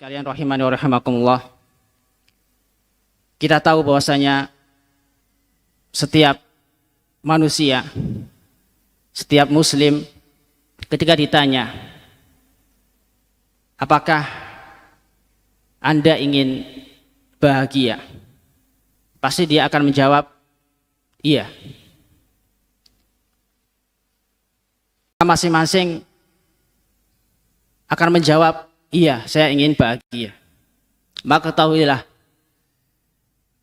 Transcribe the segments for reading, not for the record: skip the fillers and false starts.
Kalian rahimani wa rahimakumullah. Kita tahu bahwasanya setiap manusia, setiap muslim ketika ditanya, apakah Anda ingin bahagia? Pasti dia akan menjawab, iya. Masing-masing akan menjawab, iya, saya ingin bahagia. Maka ketahuilah,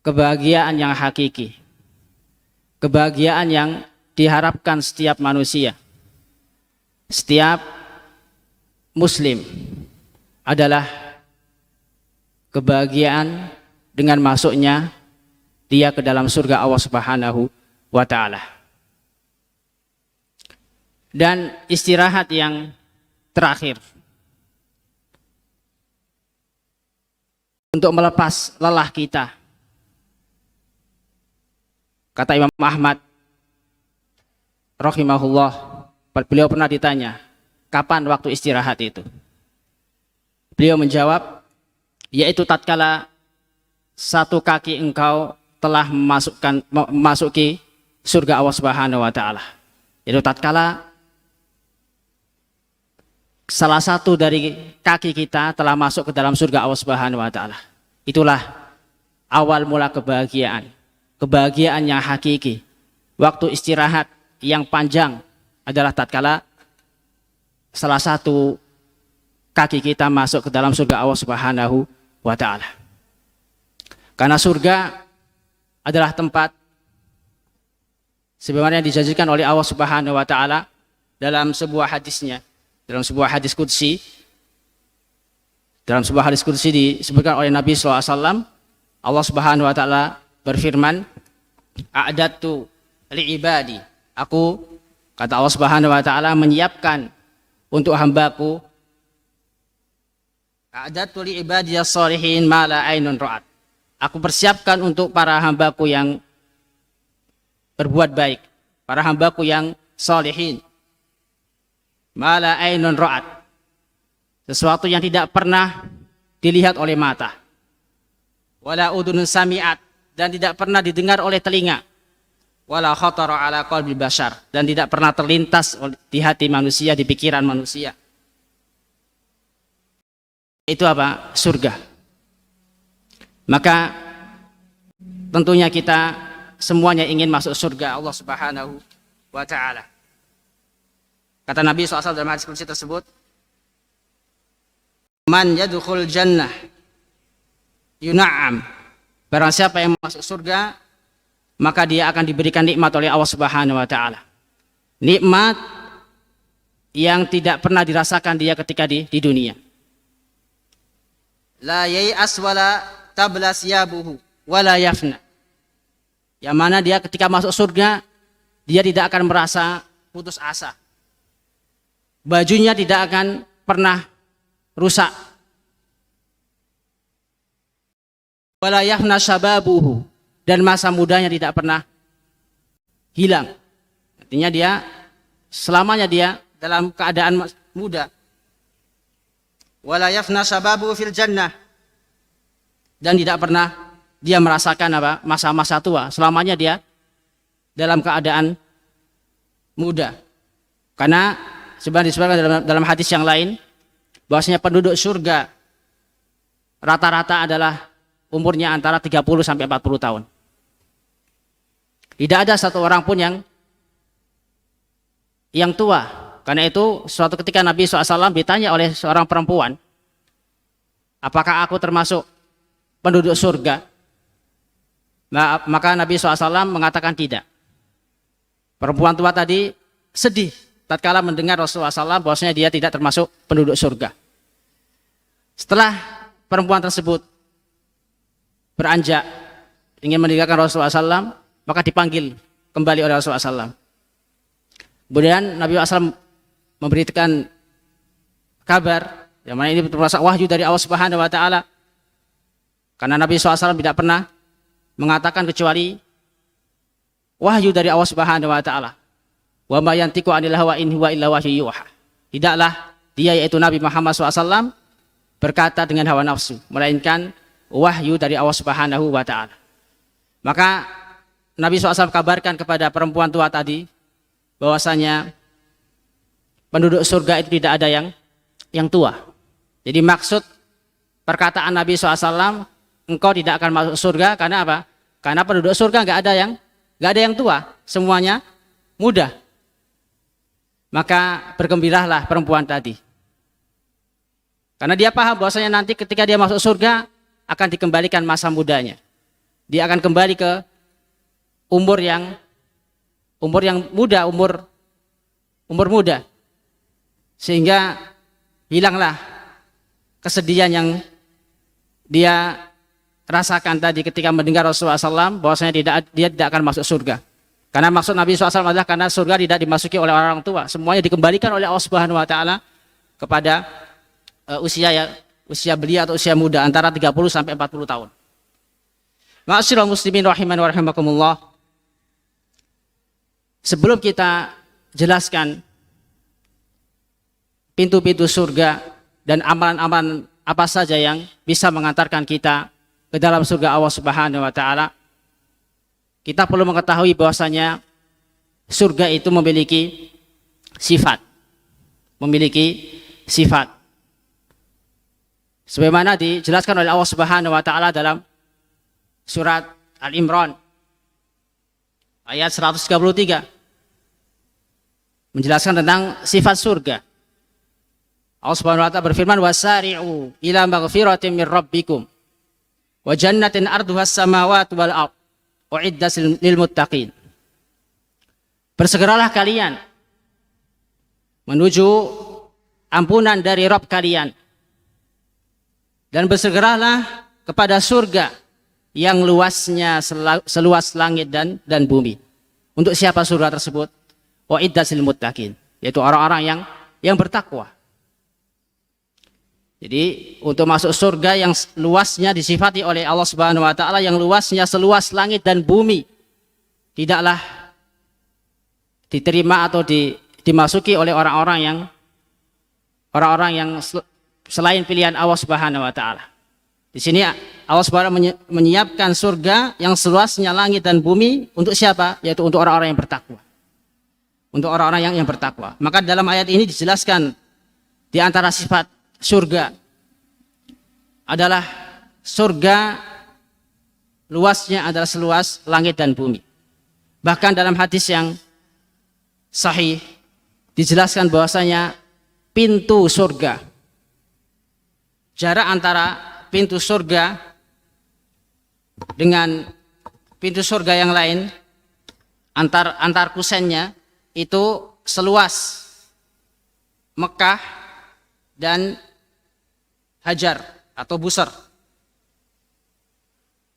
kebahagiaan yang hakiki, kebahagiaan yang diharapkan setiap manusia, setiap muslim adalah kebahagiaan dengan masuknya dia ke dalam surga Allah Subhanahu wa ta'ala. Dan istirahat yang terakhir untuk melepas lelah kita. Kata Imam Ahmad rahimahullah, beliau pernah ditanya, kapan waktu istirahat itu? Beliau menjawab, yaitu tatkala satu kaki engkau telah memasuki surga Allah Subhanahu wa ta'ala. Itu tatkala salah satu dari kaki kita telah masuk ke dalam surga Allah Subhanahu wa ta'ala. Itulah awal mula kebahagiaan. Kebahagiaan yang hakiki. Waktu istirahat yang panjang adalah tatkala salah satu kaki kita masuk ke dalam surga Allah Subhanahu wa ta'ala. Karena surga adalah tempat sebagaimana dijanjikan oleh Allah Subhanahu wa ta'ala dalam sebuah hadisnya. Dalam sebuah hadis qudsi, disebutkan oleh Nabi SAW, Allah Subhanahu wa ta'ala berfirman, a'dadtu li'ibadi, aku, kata Allah Subhanahu wa ta'ala, menyiapkan untuk hambaku, a'dadtu li'ibadi as-salihin ma la ainun ra'at, aku persiapkan untuk para hambaku yang berbuat baik, para hambaku yang salihin, ma la ainun ra'at, sesuatu yang tidak pernah dilihat oleh mata, wala udhunun sami'at, dan tidak pernah didengar oleh telinga, wala khatara ala qalbi bashar, dan tidak pernah terlintas di hati manusia, di pikiran manusia. Itu apa? Surga. Maka tentunya kita semuanya ingin masuk surga Allah Subhanahu wa ta'ala. Kata Nabi SAW dalam hadis qudsi tersebut, man yadkhul jannah yun'am, barang siapa yang masuk surga maka dia akan diberikan nikmat oleh Allah Subhanahu wa ta'ala, nikmat yang tidak pernah dirasakan dia ketika di dunia. La yai'as wala tablas yabuhu wala yafna, yang mana dia ketika masuk surga dia tidak akan merasa putus asa, bajunya tidak akan pernah rusak, wala yafna syababuhu, dan masa mudanya tidak pernah hilang. Artinya dia selamanya dia dalam keadaan muda. Wala yafna syababuhu fil jannah, dan tidak pernah dia merasakan apa? Masa-masa tua, selamanya dia dalam keadaan muda. Karena sebenarnya disebutkan dalam hadis yang lain bahwasanya penduduk surga rata-rata adalah umurnya antara 30 sampai 40 tahun. Tidak ada satu orang pun yang tua. Karena itu suatu ketika Nabi SAW ditanya oleh seorang perempuan, apakah aku termasuk penduduk surga? Maka Nabi SAW mengatakan tidak. Perempuan tua tadi sedih tatkala mendengar Rasulullah SAW bahwasanya dia tidak termasuk penduduk surga. Setelah perempuan tersebut beranjak ingin meninggalkan Rasulullah SAW, maka dipanggil kembali oleh Rasulullah SAW. Kemudian Nabi SAW memberikan kabar, yang mana ini termasuk wahyu dari Allah Subhanahu wa ta'ala. Karena Nabi SAW tidak pernah mengatakan kecuali wahyu dari Allah Subhanahu wa ta'ala. Wa ma yantiqu 'anil hawa in huwa illa wahyu yuha. Tidaklah dia, yaitu Nabi Muhammad SAW, berkata dengan hawa nafsu, melainkan wahyu dari Allah Subhanahu wa taala. Maka Nabi SAW kabarkan kepada perempuan tua tadi bahwasanya penduduk surga itu tidak ada yang tua. Jadi maksud perkataan Nabi SAW, engkau tidak akan masuk surga karena apa? Karena penduduk surga nggak ada yang tua, semuanya muda. Maka bergembiralah perempuan tadi. Karena dia paham bahwasanya nanti ketika dia masuk surga akan dikembalikan masa mudanya. Dia akan kembali ke umur yang muda, umur muda. Sehingga hilanglah kesedihan yang dia rasakan tadi ketika mendengar Rasulullah SAW bahwasanya dia tidak akan masuk surga. Karena maksud Nabi SAW adalah karena surga tidak dimasuki oleh orang tua, semuanya dikembalikan oleh Allah Subhanahu wa taala kepada usia belia atau usia muda antara 30 sampai 40 tahun. Ma'asyiral muslimin rahiman wa rahimakumullah. Sebelum kita jelaskan pintu-pintu surga dan amalan-amalan apa saja yang bisa mengantarkan kita ke dalam surga Allah Subhanahu wa taala, kita perlu mengetahui bahwasanya surga itu memiliki sifat. Sebagaimana dijelaskan oleh Allah Subhanahu wa taala dalam surat Al-Imran ayat 133 menjelaskan tentang sifat surga. Allah Subhanahu wa taala berfirman, wasari'u ila maghfiratin min rabbikum wa jannatin arduhas samawati wal ard uiddat lil muttaqin. Bersegeralah kalian menuju ampunan dari Rabb kalian dan bersegeralah kepada surga yang luasnya seluas langit dan bumi. Untuk siapa surga tersebut? Uiddat lil muttaqin, yaitu orang-orang yang bertakwa. Jadi untuk masuk surga yang luasnya disifati oleh Allah Subhanahu wa taala, yang luasnya seluas langit dan bumi, tidaklah diterima atau dimasuki oleh orang-orang yang selain pilihan Allah Subhanahu wa taala. Di sini Allah Subhanahu menyiapkan surga yang seluasnya langit dan bumi untuk siapa? Yaitu untuk orang-orang yang bertakwa. Untuk orang-orang yang bertakwa. Maka dalam ayat ini dijelaskan di antara sifat surga adalah surga luasnya adalah seluas langit dan bumi. Bahkan dalam hadis yang sahih dijelaskan bahwasanya pintu surga, jarak antara pintu surga dengan pintu surga yang lain, antar kusennya itu seluas Mekah dan Hajar atau Busar.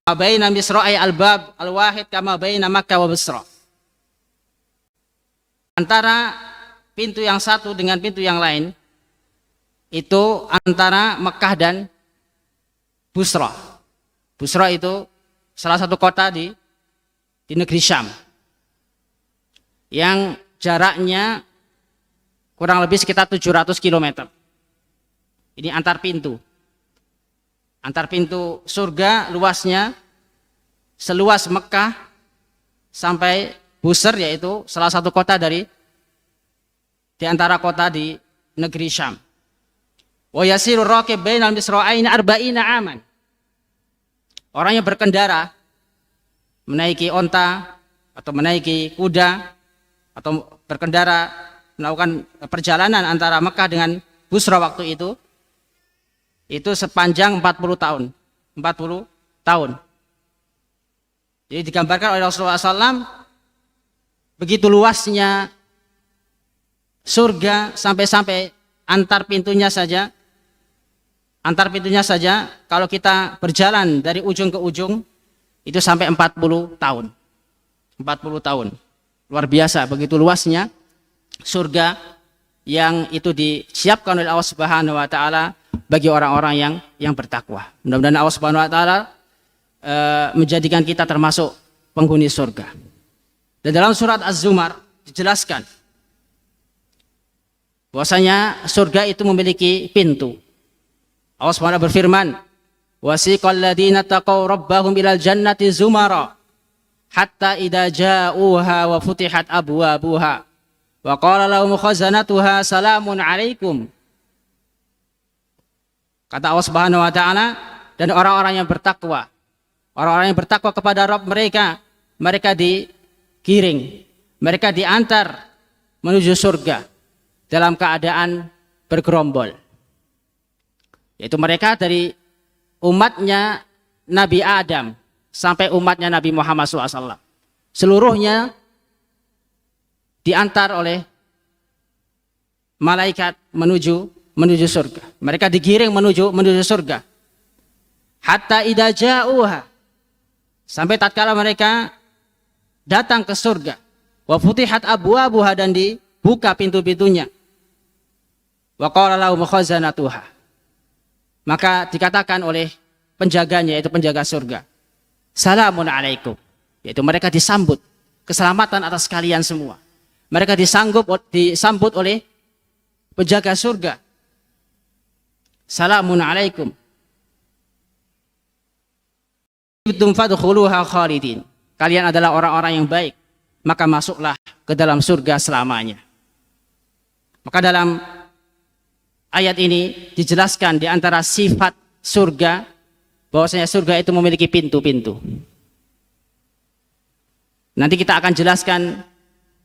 Baina Misra'i al-bab al-wahid kama baina Makkah wa Busra. Antara pintu yang satu dengan pintu yang lain itu antara Mekah dan Busra. Busra itu salah satu kota di negeri Syam yang jaraknya kurang lebih sekitar 700 km. Ini antar pintu. Antar pintu surga luasnya seluas Mekah sampai Busr, yaitu salah satu kota di antara kota di negeri Syam. Wa yasiru raqib bainal misra'ain 40 aman. Orang yang berkendara menaiki onta atau menaiki kuda atau berkendara melakukan perjalanan antara Mekah dengan Busra waktu itu sepanjang 40 tahun. 40 tahun. Jadi digambarkan oleh Rasulullah SAW begitu luasnya surga sampai antar pintunya saja kalau kita berjalan dari ujung ke ujung itu sampai 40 tahun. 40 tahun. Luar biasa begitu luasnya surga yang itu disiapkan oleh Allah Subhanahu wa taala bagi orang-orang yang bertakwa. Mudah-mudahan Allah Subhanahu wa taala menjadikan kita termasuk penghuni surga. Dan dalam surat Az-Zumar dijelaskan bahwasanya surga itu memiliki pintu. Allah SWT berfirman, wasiqal ladzina taqaw rabbahum ilal jannati zumara hatta idza ja'uha wa futihat abwabuha wa qala lahum khazanatuha salamun alaikum. Kata Allah Subhanahu wa taala, dan orang-orang yang bertakwa, orang-orang yang bertakwa kepada Rabb mereka, mereka digiring, mereka diantar menuju surga dalam keadaan bergerombol. Yaitu mereka dari umatnya Nabi Adam sampai umatnya Nabi Muhammad SAW. Seluruhnya diantar oleh malaikat menuju surga. Mereka digiring menuju surga. Hatta idza ja'uha, sampai tatkala mereka datang ke surga. Wa futihat abwabuha, dan dibuka pintu-pintunya. Wa qala lahum khazanatuha, maka dikatakan oleh penjaganya, yaitu penjaga surga, salamun alaikum, yaitu mereka disambut keselamatan atas kalian semua. Mereka disambut oleh penjaga surga, salamun alaikum, fadkhuluha khalidin, kalian adalah orang-orang yang baik, maka masuklah ke dalam surga selamanya. Maka dalam ayat ini dijelaskan di antara sifat surga, bahwasanya surga itu memiliki pintu-pintu. Nanti kita akan jelaskan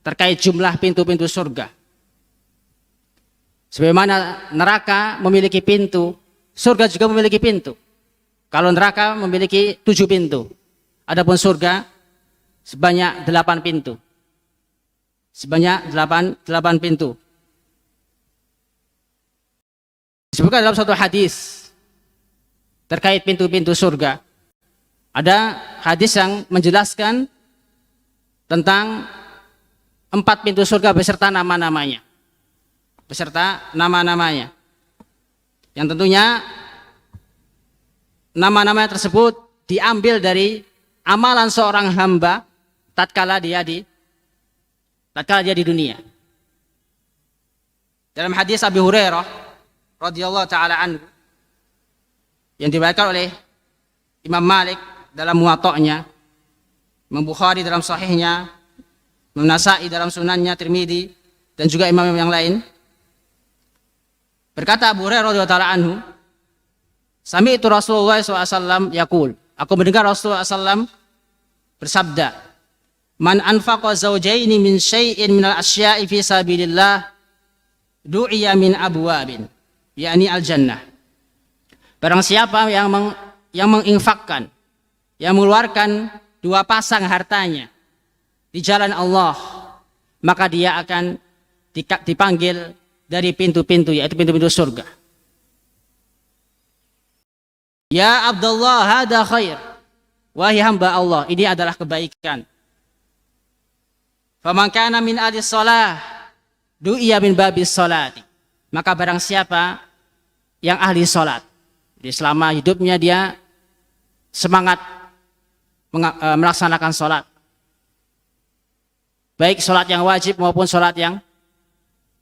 terkait jumlah pintu-pintu surga. Sebagaimana neraka memiliki pintu, surga juga memiliki pintu. Kalau neraka memiliki 7 pintu, adapun surga sebanyak 8 pintu. Sebanyak 8 pintu. Disebutkan dalam satu hadis terkait pintu-pintu surga. Ada hadis yang menjelaskan tentang 4 pintu surga beserta nama-namanya. Yang tentunya nama-nama tersebut diambil dari amalan seorang hamba tatkala dia di dunia. Dalam hadis Abi Hurairah radhiyallahu taala anhu yang diriwayatkan oleh Imam Malik dalam Muwatta'nya, Imam Bukhari dalam Sahihnya, Imam Nasa'i dalam Sunannya, Tirmidzi, dan juga imam yang lain, berkata Abu Hurairah radhiyallahu taala anhu, sami'tu Rasulullah SAW yaqul, aku mendengar Rasulullah SAW bersabda, man anfaqa zawjaini min syai'in minal asya'i fi sabilillah du'iya min abwabin, yakni al-jannah. Barang siapa yang menginfakkan, yang mengeluarkan 2 pasang hartanya di jalan Allah, maka dia akan dipanggil dari pintu-pintu, yaitu pintu-pintu surga. Ya Abdullah, hada khair, wahai hamba Allah, ini adalah kebaikan. Faman kana min ahli shalah du'iya min babis sholati, maka barang siapa yang ahli sholat, di selama hidupnya dia semangat melaksanakan sholat, baik sholat yang wajib maupun sholat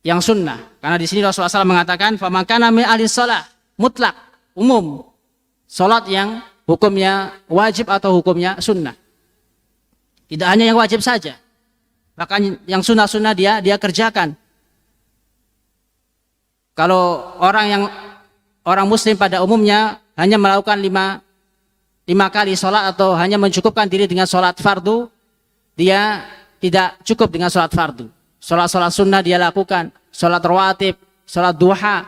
yang sunnah. Karena di sini Rasulullah SAW mengatakan, faman kana min ahli sholat, mutlak, umum, sholat yang hukumnya wajib atau hukumnya sunnah. Tidak hanya yang wajib saja, bahkan yang sunnah-sunnah dia kerjakan. Kalau orang muslim pada umumnya hanya melakukan 5 kali sholat atau hanya mencukupkan diri dengan sholat fardu, dia tidak cukup dengan sholat fardu. Sholat sunnah dia lakukan, sholat rawatib, sholat duha,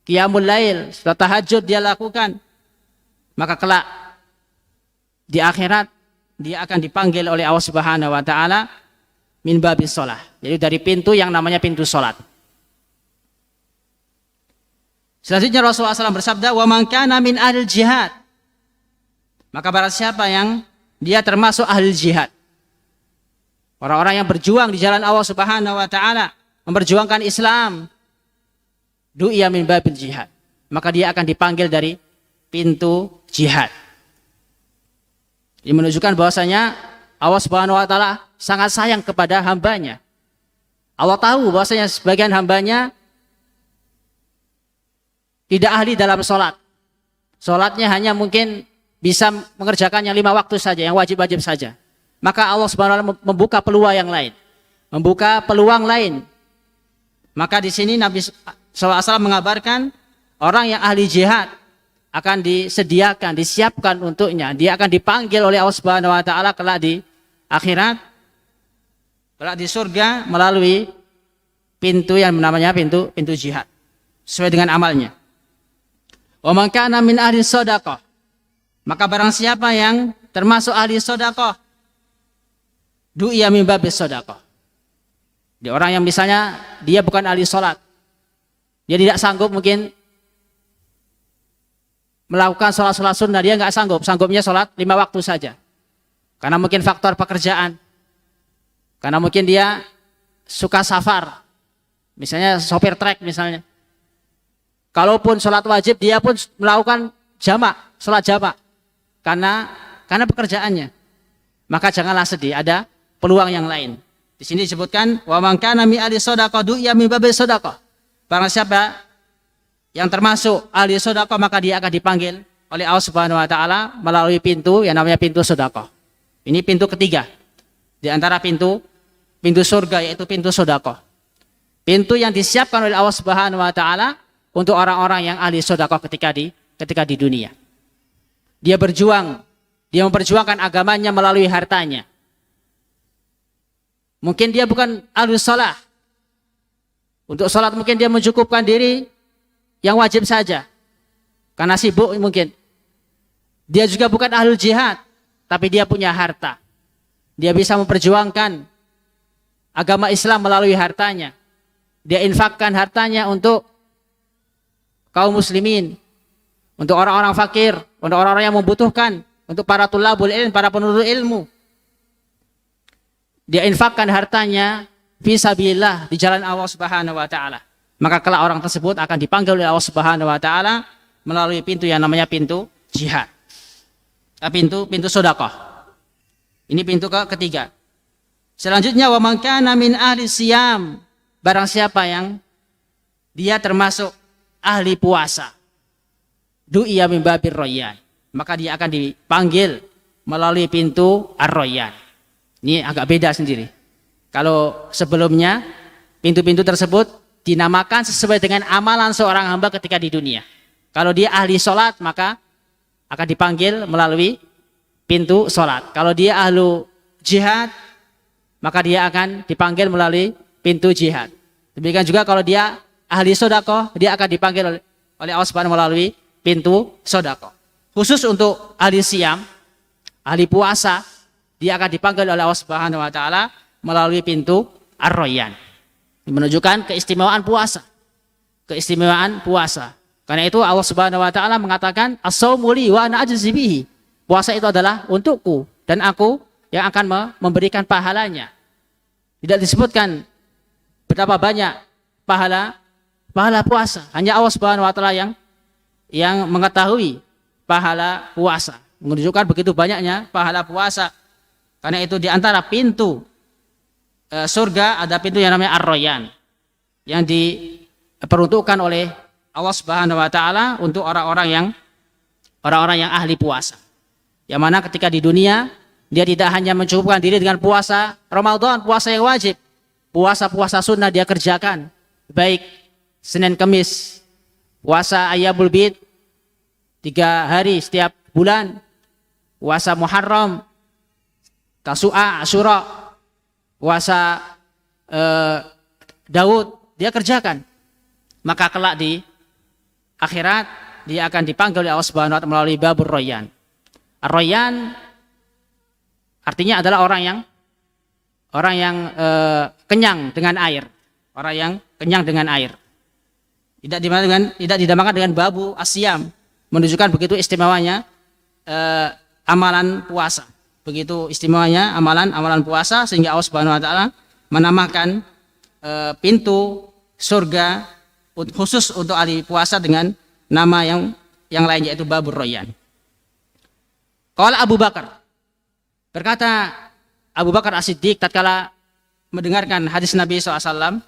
qiyamul lail, sholat tahajud dia lakukan. Maka kelak di akhirat dia akan dipanggil oleh Allah Subhanahu wa taala min babis sholah, jadi dari pintu yang namanya pintu sholat. Selanjutnya Rasulullah SAW bersabda, wa man kana min ahli jihad, maka barang siapa yang dia termasuk ahli jihad, orang-orang yang berjuang di jalan Allah Subhanahu wa taala, memperjuangkan Islam, du'iya min babil jihad, maka dia akan dipanggil dari pintu jihad. Ini menunjukkan bahwasanya Allah Subhanahu wa taala sangat sayang kepada hambanya. Allah tahu bahwasanya sebagian hambanya tidak ahli dalam sholat. Sholatnya hanya mungkin bisa mengerjakan yang 5 waktu saja, yang wajib-wajib saja. Maka Allah Subhanahu wa taala membuka peluang yang lain. Membuka peluang lain. Maka di sini Nabi SAW mengabarkan orang yang ahli jihad akan disediakan, disiapkan untuknya. Dia akan dipanggil oleh Allah Subhanahu wa taala kelak di akhirat, kelak di surga melalui pintu yang namanya pintu jihad sesuai dengan amalnya. Wa man kana min ahli shadaqah, maka barang siapa yang termasuk ahli shadaqah, du'iya min babis shadaqah. Dia orang yang misalnya dia bukan ahli salat, dia tidak sanggup mungkin melakukan sholat sunnah, dia nggak sanggupnya sholat 5 waktu saja, karena mungkin faktor pekerjaan, karena mungkin dia suka safar, misalnya sopir trek misalnya. Kalaupun sholat wajib dia pun melakukan sholat jamak karena pekerjaannya. Maka janganlah sedih, ada peluang yang lain. Di sini disebutkan wa man kana min ahli shadaqah du'iya min babi shadaqah. Barang siapa yang termasuk ahli sedekah maka dia akan dipanggil oleh Allah Subhanahu wa taala melalui pintu yang namanya pintu sedekah. Ini pintu ketiga di antara pintu surga, yaitu pintu sedekah. Pintu yang disiapkan oleh Allah Subhanahu wa taala untuk orang-orang yang ahli sedekah ketika di dunia. Dia memperjuangkan agamanya melalui hartanya. Mungkin dia bukan ahli shalah. Untuk sholat mungkin dia mencukupkan diri yang wajib saja, karena sibuk mungkin. Dia juga bukan ahlul jihad, tapi dia punya harta. Dia bisa memperjuangkan agama Islam melalui hartanya. Dia infakkan hartanya untuk kaum muslimin, untuk orang-orang fakir, untuk orang-orang yang membutuhkan, untuk para tulabul ilm, para penuntut ilmu. Dia infakkan hartanya fisabilillah di jalan Allah Subhanahu wa taala. Maka kelak orang tersebut akan dipanggil oleh Allah Subhanahu wa taala melalui pintu yang namanya pintu jihad. Pintu sedekah. Ini pintu ketiga. Selanjutnya wa man kana min ahli siyam, barang siapa yang dia termasuk ahli puasa, du'iya min babir rayyan, maka dia akan dipanggil melalui pintu ar-rayyan. Ini agak beda sendiri. Kalau sebelumnya pintu-pintu tersebut dinamakan sesuai dengan amalan seorang hamba ketika di dunia. Kalau dia ahli sholat maka akan dipanggil melalui pintu sholat. Kalau dia ahlu jihad maka dia akan dipanggil melalui pintu jihad. Demikian juga kalau dia ahli sedekah, dia akan dipanggil oleh Allah Subhanahu melalui pintu sedekah. Khusus untuk ahli siyam, ahli puasa, dia akan dipanggil oleh Allah Subhanahu wa taala melalui pintu ar-rayyan. Menunjukkan keistimewaan puasa. Keistimewaan puasa. Karena itu Allah Subhanahu wa taala mengatakan as-shaumu li wa ana ajzi bihi. Puasa itu adalah untukku dan aku yang akan memberikan pahalanya. Tidak disebutkan berapa banyak pahala puasa. Hanya Allah Subhanahu wa taala yang mengetahui pahala puasa. Menunjukkan begitu banyaknya pahala puasa. Karena itu di antara pintu surga ada pintu yang namanya ar-rayyan yang diperuntukkan oleh Allah Subhanahu wa taala untuk orang-orang yang ahli puasa. Yang mana ketika di dunia dia tidak hanya mencukupkan diri dengan puasa Ramadan, puasa yang wajib. Puasa sunnah dia kerjakan. Baik Senin Kamis, puasa Ayyamul Bid 3 hari setiap bulan, puasa Muharram, Tasu'a, Asyura, puasa Daud, dia kerjakan. Maka kelak di akhirat dia akan dipanggil oleh Allah Subhanahu wa taala melalui babur rayyan. Ar-rayyan artinya adalah orang yang kenyang dengan air. Orang yang kenyang dengan air. Tidak dinamakan dengan babu asyam, menunjukkan begitu istimewanya amalan puasa. Begitu istimewanya amalan puasa sehingga Allah Subhanahu wa taala menamakan pintu surga khusus untuk ahli puasa dengan nama yang lain, yaitu babur rayyan. Qala Abu Bakar, berkata Abu Bakar As-Siddiq tatkala mendengarkan hadis Nabi SAW,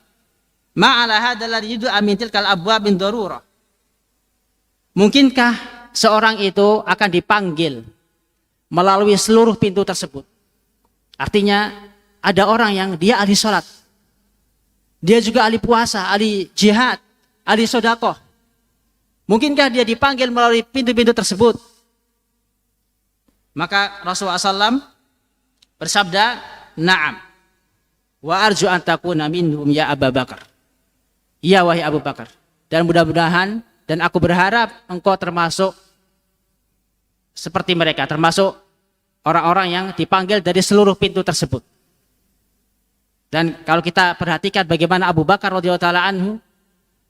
ma'ala hadzal ladzi yud'a min tilkal abwab bin darurah. Mungkinkah seorang itu akan dipanggil melalui seluruh pintu tersebut? Artinya ada orang yang dia ahli sholat, dia juga ahli puasa, ahli jihad, ahli sodakoh. Mungkinkah dia dipanggil melalui pintu-pintu tersebut? Maka Rasulullah SAW bersabda, na'am, wa arju an takuna minhum ya Abu Bakar. Ya wahai Abu Bakar. Dan mudah-mudahan, dan aku berharap engkau termasuk seperti mereka, termasuk orang-orang yang dipanggil dari seluruh pintu tersebut. Dan kalau kita perhatikan bagaimana Abu Bakar radhiyallahu taala anhu,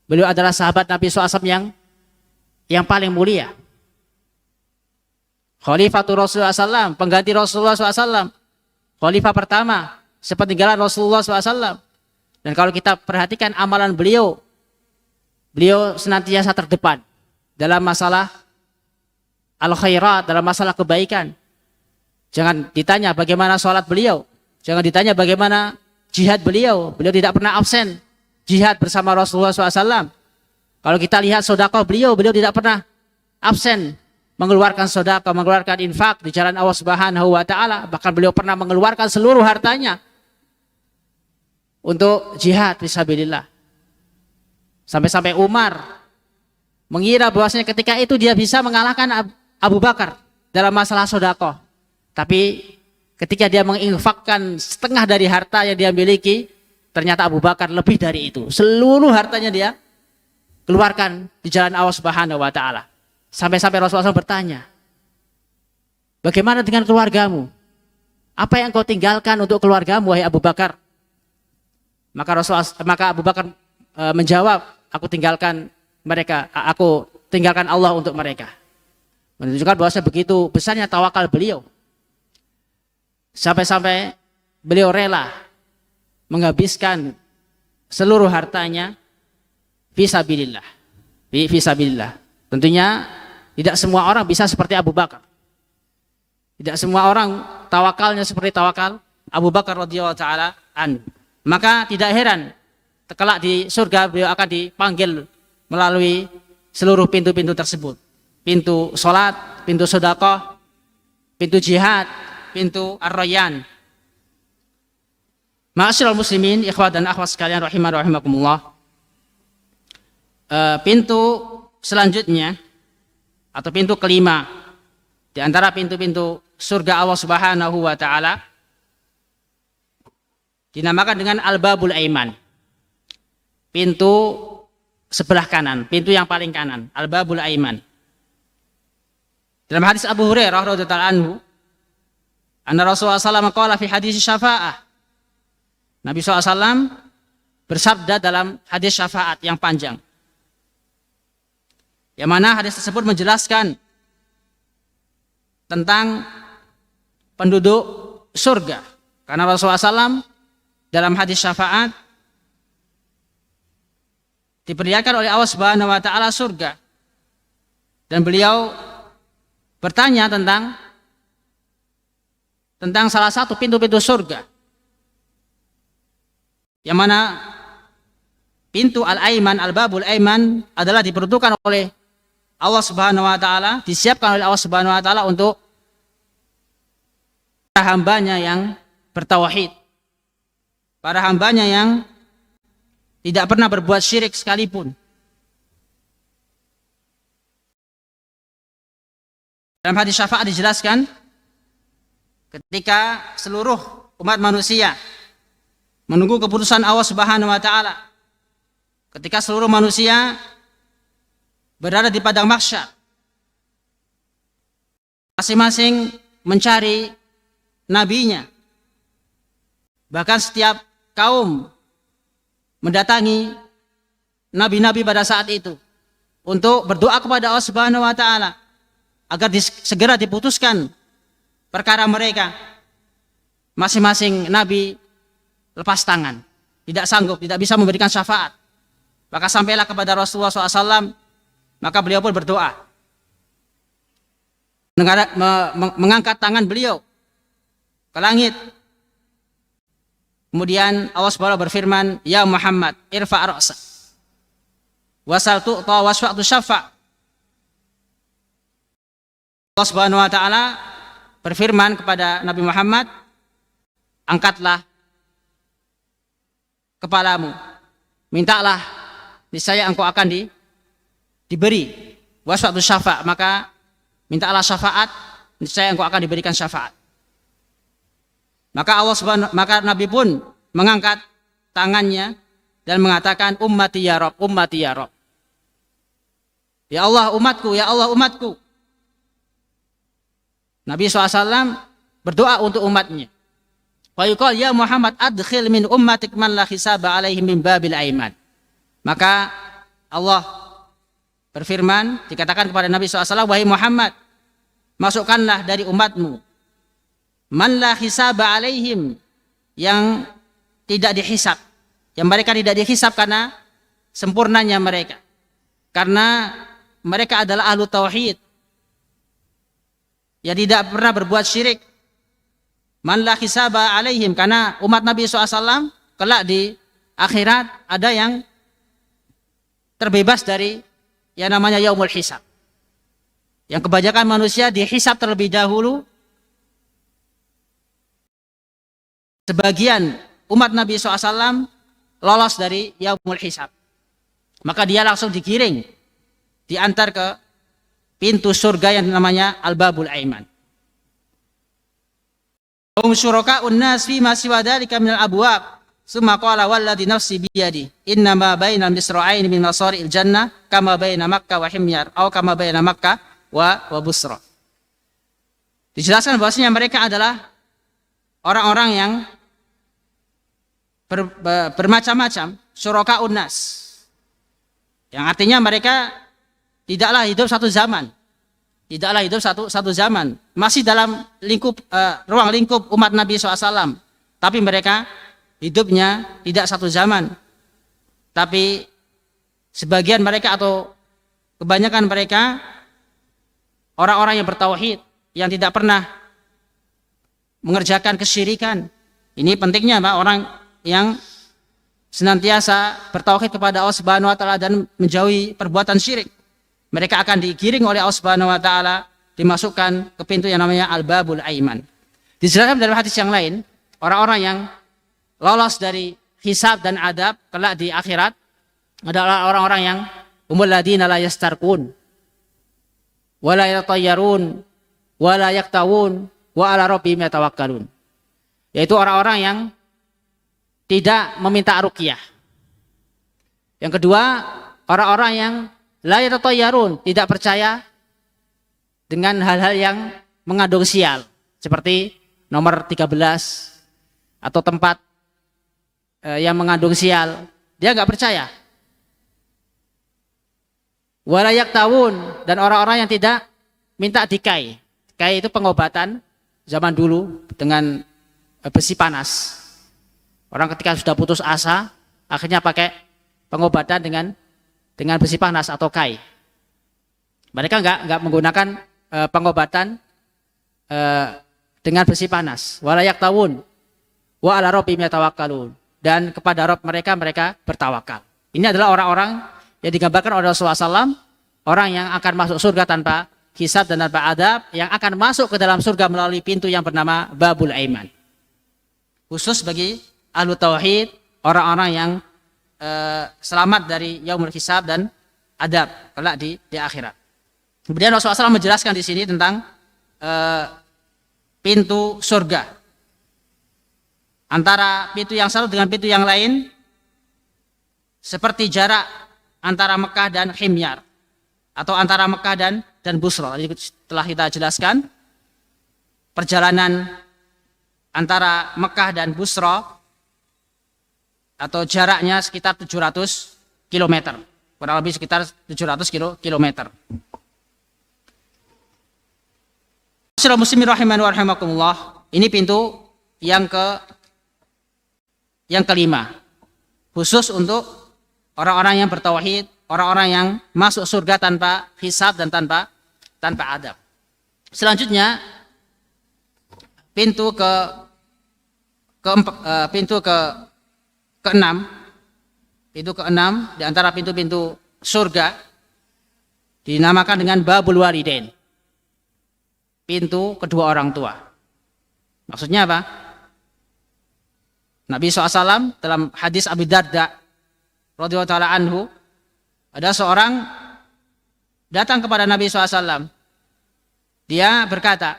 beliau adalah sahabat Nabi SAW yang paling mulia. Khalifatul Rasulullah SAW, pengganti Rasulullah SAW, khalifah pertama sepeninggalan Rasulullah SAW. Dan kalau kita perhatikan amalan beliau, beliau senantiasa terdepan dalam masalah al-khairat, dalam masalah kebaikan. Jangan ditanya bagaimana sholat beliau, jangan ditanya bagaimana jihad beliau. Beliau tidak pernah absen jihad bersama Rasulullah SAW. Kalau kita lihat sedekah beliau tidak pernah absen mengeluarkan sedekah, mengeluarkan infak di jalan Allah Subhanahu wa taala. Bahkan beliau pernah mengeluarkan seluruh hartanya untuk jihad fisabilillah. Sampai-sampai Umar mengira bahwasanya ketika itu dia bisa mengalahkan Abu Bakar dalam masalah sedekah. Tapi ketika dia menginfakkan setengah dari harta yang dia miliki, ternyata Abu Bakar lebih dari itu. Seluruh hartanya dia keluarkan di jalan Allah Subhanahu wa taala. Sampai-sampai Rasulullah SAW bertanya, bagaimana dengan keluargamu? Apa yang kau tinggalkan untuk keluargamu, wahai Abu Bakar? Maka Abu Bakar menjawab, aku tinggalkan Allah untuk mereka. Menunjukkan bahwasanya begitu besarnya tawakal beliau. Sampai-sampai beliau rela menghabiskan seluruh hartanya fisabilillah. Fisabilillah. Tentunya tidak semua orang bisa seperti Abu Bakar. Tidak semua orang tawakalnya seperti tawakal Abu Bakar radhiyallahu taala anhu. Maka tidak heran kelak di surga beliau akan dipanggil melalui seluruh pintu-pintu tersebut. Pintu salat, pintu sedekah, pintu jihad, pintu ar-rayyan. Ma'asyiral muslimin, ikhwat dan akhwat sekalian rahimakumullah. Pintu selanjutnya atau pintu kelima di antara pintu-pintu surga Allah Subhanahu wa taala dinamakan dengan Al-Babul Aiman. Pintu sebelah kanan, pintu yang paling kanan, Al-Babul Aiman. Dalam hadis Abu Hurairah radhiyallahu anhu, anna Rasulullah sallallahu alaihi wasallam qala fi hadis syafa'ah. Nabi SAW bersabda dalam hadis syafaat yang panjang. Yang mana hadis tersebut menjelaskan tentang penduduk surga. Karena Rasulullah SAW dalam hadis syafaat diperlihatkan oleh Allah Subhanahu wa taala surga. Dan beliau bertanya tentang salah satu pintu-pintu surga. Yang mana pintu Al-Aiman, Al-Babul Aiman adalah diperuntukkan oleh Allah Subhanahu wa taala, disiapkan oleh Allah Subhanahu wa taala untuk para hambanya yang bertauhid. Para hambanya yang tidak pernah berbuat syirik sekalipun. Dalam hadis syafaat dijelaskan ketika seluruh umat manusia menunggu keputusan Allah Subhanahu wa taala. Ketika seluruh manusia berada di padang mahsyar, masing-masing mencari nabinya. Bahkan setiap kaum mendatangi nabi-nabi pada saat itu untuk berdoa kepada Allah Subhanahu wa taala agar segera diputuskan perkara mereka. Masing-masing nabi lepas tangan, tidak sanggup, tidak bisa memberikan syafaat. Maka sampailah kepada Rasulullah SAW, maka beliau pun berdoa, mengangkat tangan beliau ke langit. Kemudian Allah SWT berfirman, ya Muhammad, irfa' ra'sa wasal tu'ta wasfa'tu syafa'. Allah Subhanahu wa taala berfirman kepada Nabi Muhammad, angkatlah kepalamu, mintalah, niscaya engkau akan diberi. Wasfatu syafa', maka mintalah syafaat, niscaya engkau akan diberikan syafaat. Maka Nabi pun mengangkat tangannya dan mengatakan, ummati ya Rabb, ummati ya Rabb. Ya Allah umatku, ya Allah umatku. Nabi SAW berdoa untuk umatnya. Wa yuqal ya Muhammad adkhil min ummatik man la hisaba alaihim min babil aiman. Maka Allah berfirman, dikatakan kepada Nabi SAW, wahai Muhammad, masukkanlah dari umatmu man la hisaba alaihim, yang tidak dihisab, yang mereka tidak dihisab karena sempurnanya mereka, karena mereka adalah ahlu tauhid, yang tidak pernah berbuat syirik. Man la hisaba alaihim, karena umat Nabi SAW kelak di akhirat ada yang terbebas dari yang namanya yaumul hisab, yang kebanyakan manusia dihisab terlebih dahulu. Sebagian umat Nabi SAW lolos dari yaumul hisab, maka dia langsung digiring, diantar ke pintu surga yang namanya Al-Babul Aiman. Hum syuraka'un nas fi ma siwa dzalika minal abwab. Summa qala walladzi nafsi biyadi innama bainal misra'ain min masari'il jannah kama baina Makkah wa Himyar atau kama baina Makkah wa Busra. Dijelaskan bahwasanya mereka adalah orang-orang yang bermacam-macam, syuraka'un nas, yang artinya mereka tidaklah hidup satu zaman, tidaklah hidup satu zaman, masih dalam ruang lingkup umat Nabi SAW, tapi mereka hidupnya tidak satu zaman. Tapi sebagian mereka atau kebanyakan mereka orang-orang yang bertauhid, yang tidak pernah mengerjakan kesyirikan. Ini pentingnya, Pak, orang yang senantiasa bertauhid kepada Allah Subhanahu wa taala dan menjauhi perbuatan syirik. Mereka akan digiring oleh Allah Subhanahu wa taala, dimasukkan ke pintu yang namanya Al-Babul Aiman. Dijelaskan dalam hadis yang lain, orang-orang yang lolos dari hisab dan adab kelak di akhirat adalah orang-orang yang humul ladina la yastarqun wa la yatayyarun wa la yaktawun wa ala rabbihim yatawakkalun. Yaitu orang-orang yang tidak meminta ruqyah. Yang kedua, orang-orang yang la yatatayyarun, tidak percaya dengan hal-hal yang mengandung sial, seperti nomor 13 atau tempat yang mengandung sial, dia nggak percaya. Wala yaktawun, dan orang-orang yang tidak minta dikai. Dikai itu pengobatan zaman dulu dengan besi panas. Orang ketika sudah putus asa, akhirnya pakai pengobatan dengan besi panas atau kai. Mereka nggak menggunakan pengobatan dengan besi panas. Wala yaktawun wa ala rabbihim yatawakkalun, dan kepada Rabb mereka bertawakal. Ini adalah orang-orang yang digambarkan oleh Rasulullah SAW, orang yang akan masuk surga tanpa hisab dan tanpa adab, yang akan masuk ke dalam surga melalui pintu yang bernama Babul Aiman. Khusus bagi ahlu tauhid, orang-orang yang selamat dari yaumul hisab dan adab kelak di akhirat. Kemudian Rasulullah SAW menjelaskan di sini tentang pintu surga. Antara pintu yang satu dengan pintu yang lain seperti jarak antara Mekah dan Himyar, atau antara Mekah dan Busra. Tadi telah kita jelaskan perjalanan antara Mekah dan Busra, atau jaraknya sekitar 700 km, kurang lebih sekitar 700 km. Saudara muslimin rahimani wa rahimakumullah, ini pintu yang kelima, khusus untuk orang-orang yang bertauhid, orang-orang yang masuk surga tanpa hisab dan tanpa adab. Selanjutnya pintu keenam di antara pintu-pintu surga dinamakan dengan Babul Walidain. pintu kedua orang tua. Maksudnya apa? Nabi SAW dalam hadis Abu Darda radhiyallahu ta'ala anhu, ada seorang datang kepada Nabi SAW. Dia berkata,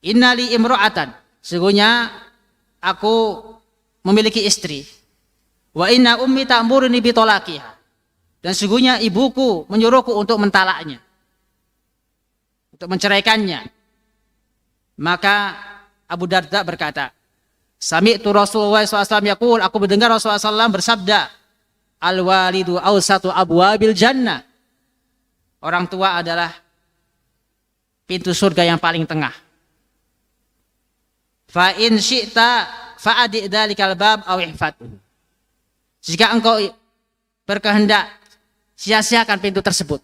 innali imro'atan, sesungguhnya aku memiliki istri. Wa inna ummi ta'muruni bitolaqiha, dan sesungguhnya ibuku menyuruhku untuk mentalaknya, untuk menceraikannya. Maka Abu Darda berkata, sami'tu Rasulullah SAW yaqul, aku mendengar Rasulullah SAW bersabda, al-walidu awsatu abwabil jannah, orang tua adalah pintu surga yang paling tengah. Fa in syi'ta fa'adi dzalikal bab aw ihfadhu, jika engkau berkehendak, sia-siakan pintu tersebut,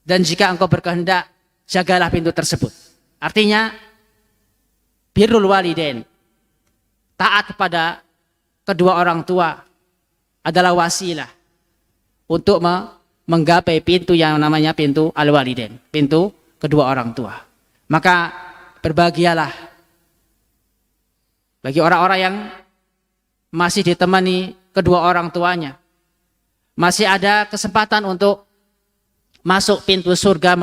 dan jika engkau berkehendak, jagalah pintu tersebut. Artinya birrul walidain, taat kepada kedua orang tua adalah wasilah untuk menggapai pintu yang namanya pintu al-walidain, pintu kedua orang tua. Maka berbahagialah bagi orang-orang yang masih ditemani kedua orang tuanya, masih ada kesempatan untuk masuk pintu surga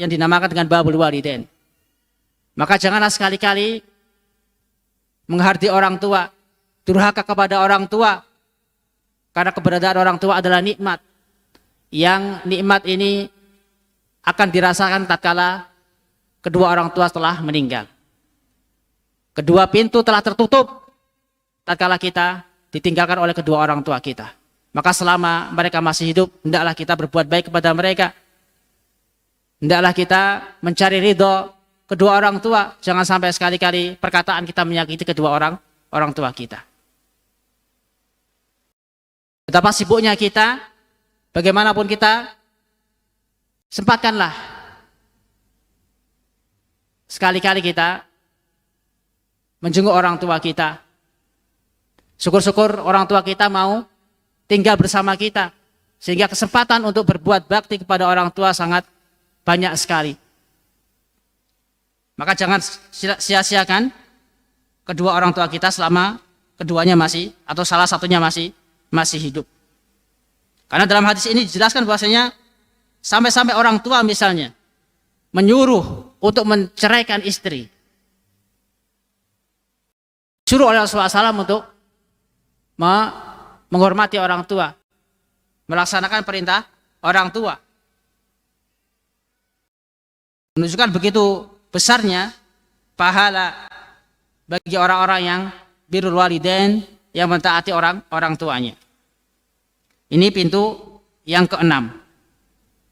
yang dinamakan dengan babul walidain. Maka janganlah sekali-kali menghardi orang tua, durhaka kepada orang tua, karena keberadaan orang tua adalah nikmat, yang nikmat ini akan dirasakan tatkala kedua orang tua telah meninggal. Kedua pintu telah tertutup tatkala kita ditinggalkan oleh kedua orang tua kita. Maka selama mereka masih hidup, hendaklah kita berbuat baik kepada mereka. Hendaklah kita mencari ridho kedua orang tua. Jangan sampai sekali-kali perkataan kita menyakiti kedua orang tua kita. Betapa sibuknya kita, bagaimanapun kita, sempatkanlah sekali-kali kita menjenguk orang tua kita. Syukur-syukur orang tua kita mau tinggal bersama kita, sehingga kesempatan untuk berbuat bakti kepada orang tua sangat banyak sekali. Maka jangan sia-siakan kedua orang tua kita selama keduanya masih, atau salah satunya masih hidup. Karena dalam hadis ini dijelaskan bahwasanya sampai-sampai orang tua misalnya menyuruh untuk menceraikan istri, suruh oleh Rasulullah SAW untuk menghormati orang tua, melaksanakan perintah orang tua. Menunjukkan begitu besarnya pahala bagi orang-orang yang birrul walidain, yang mentaati orang tuanya. Ini pintu yang keenam,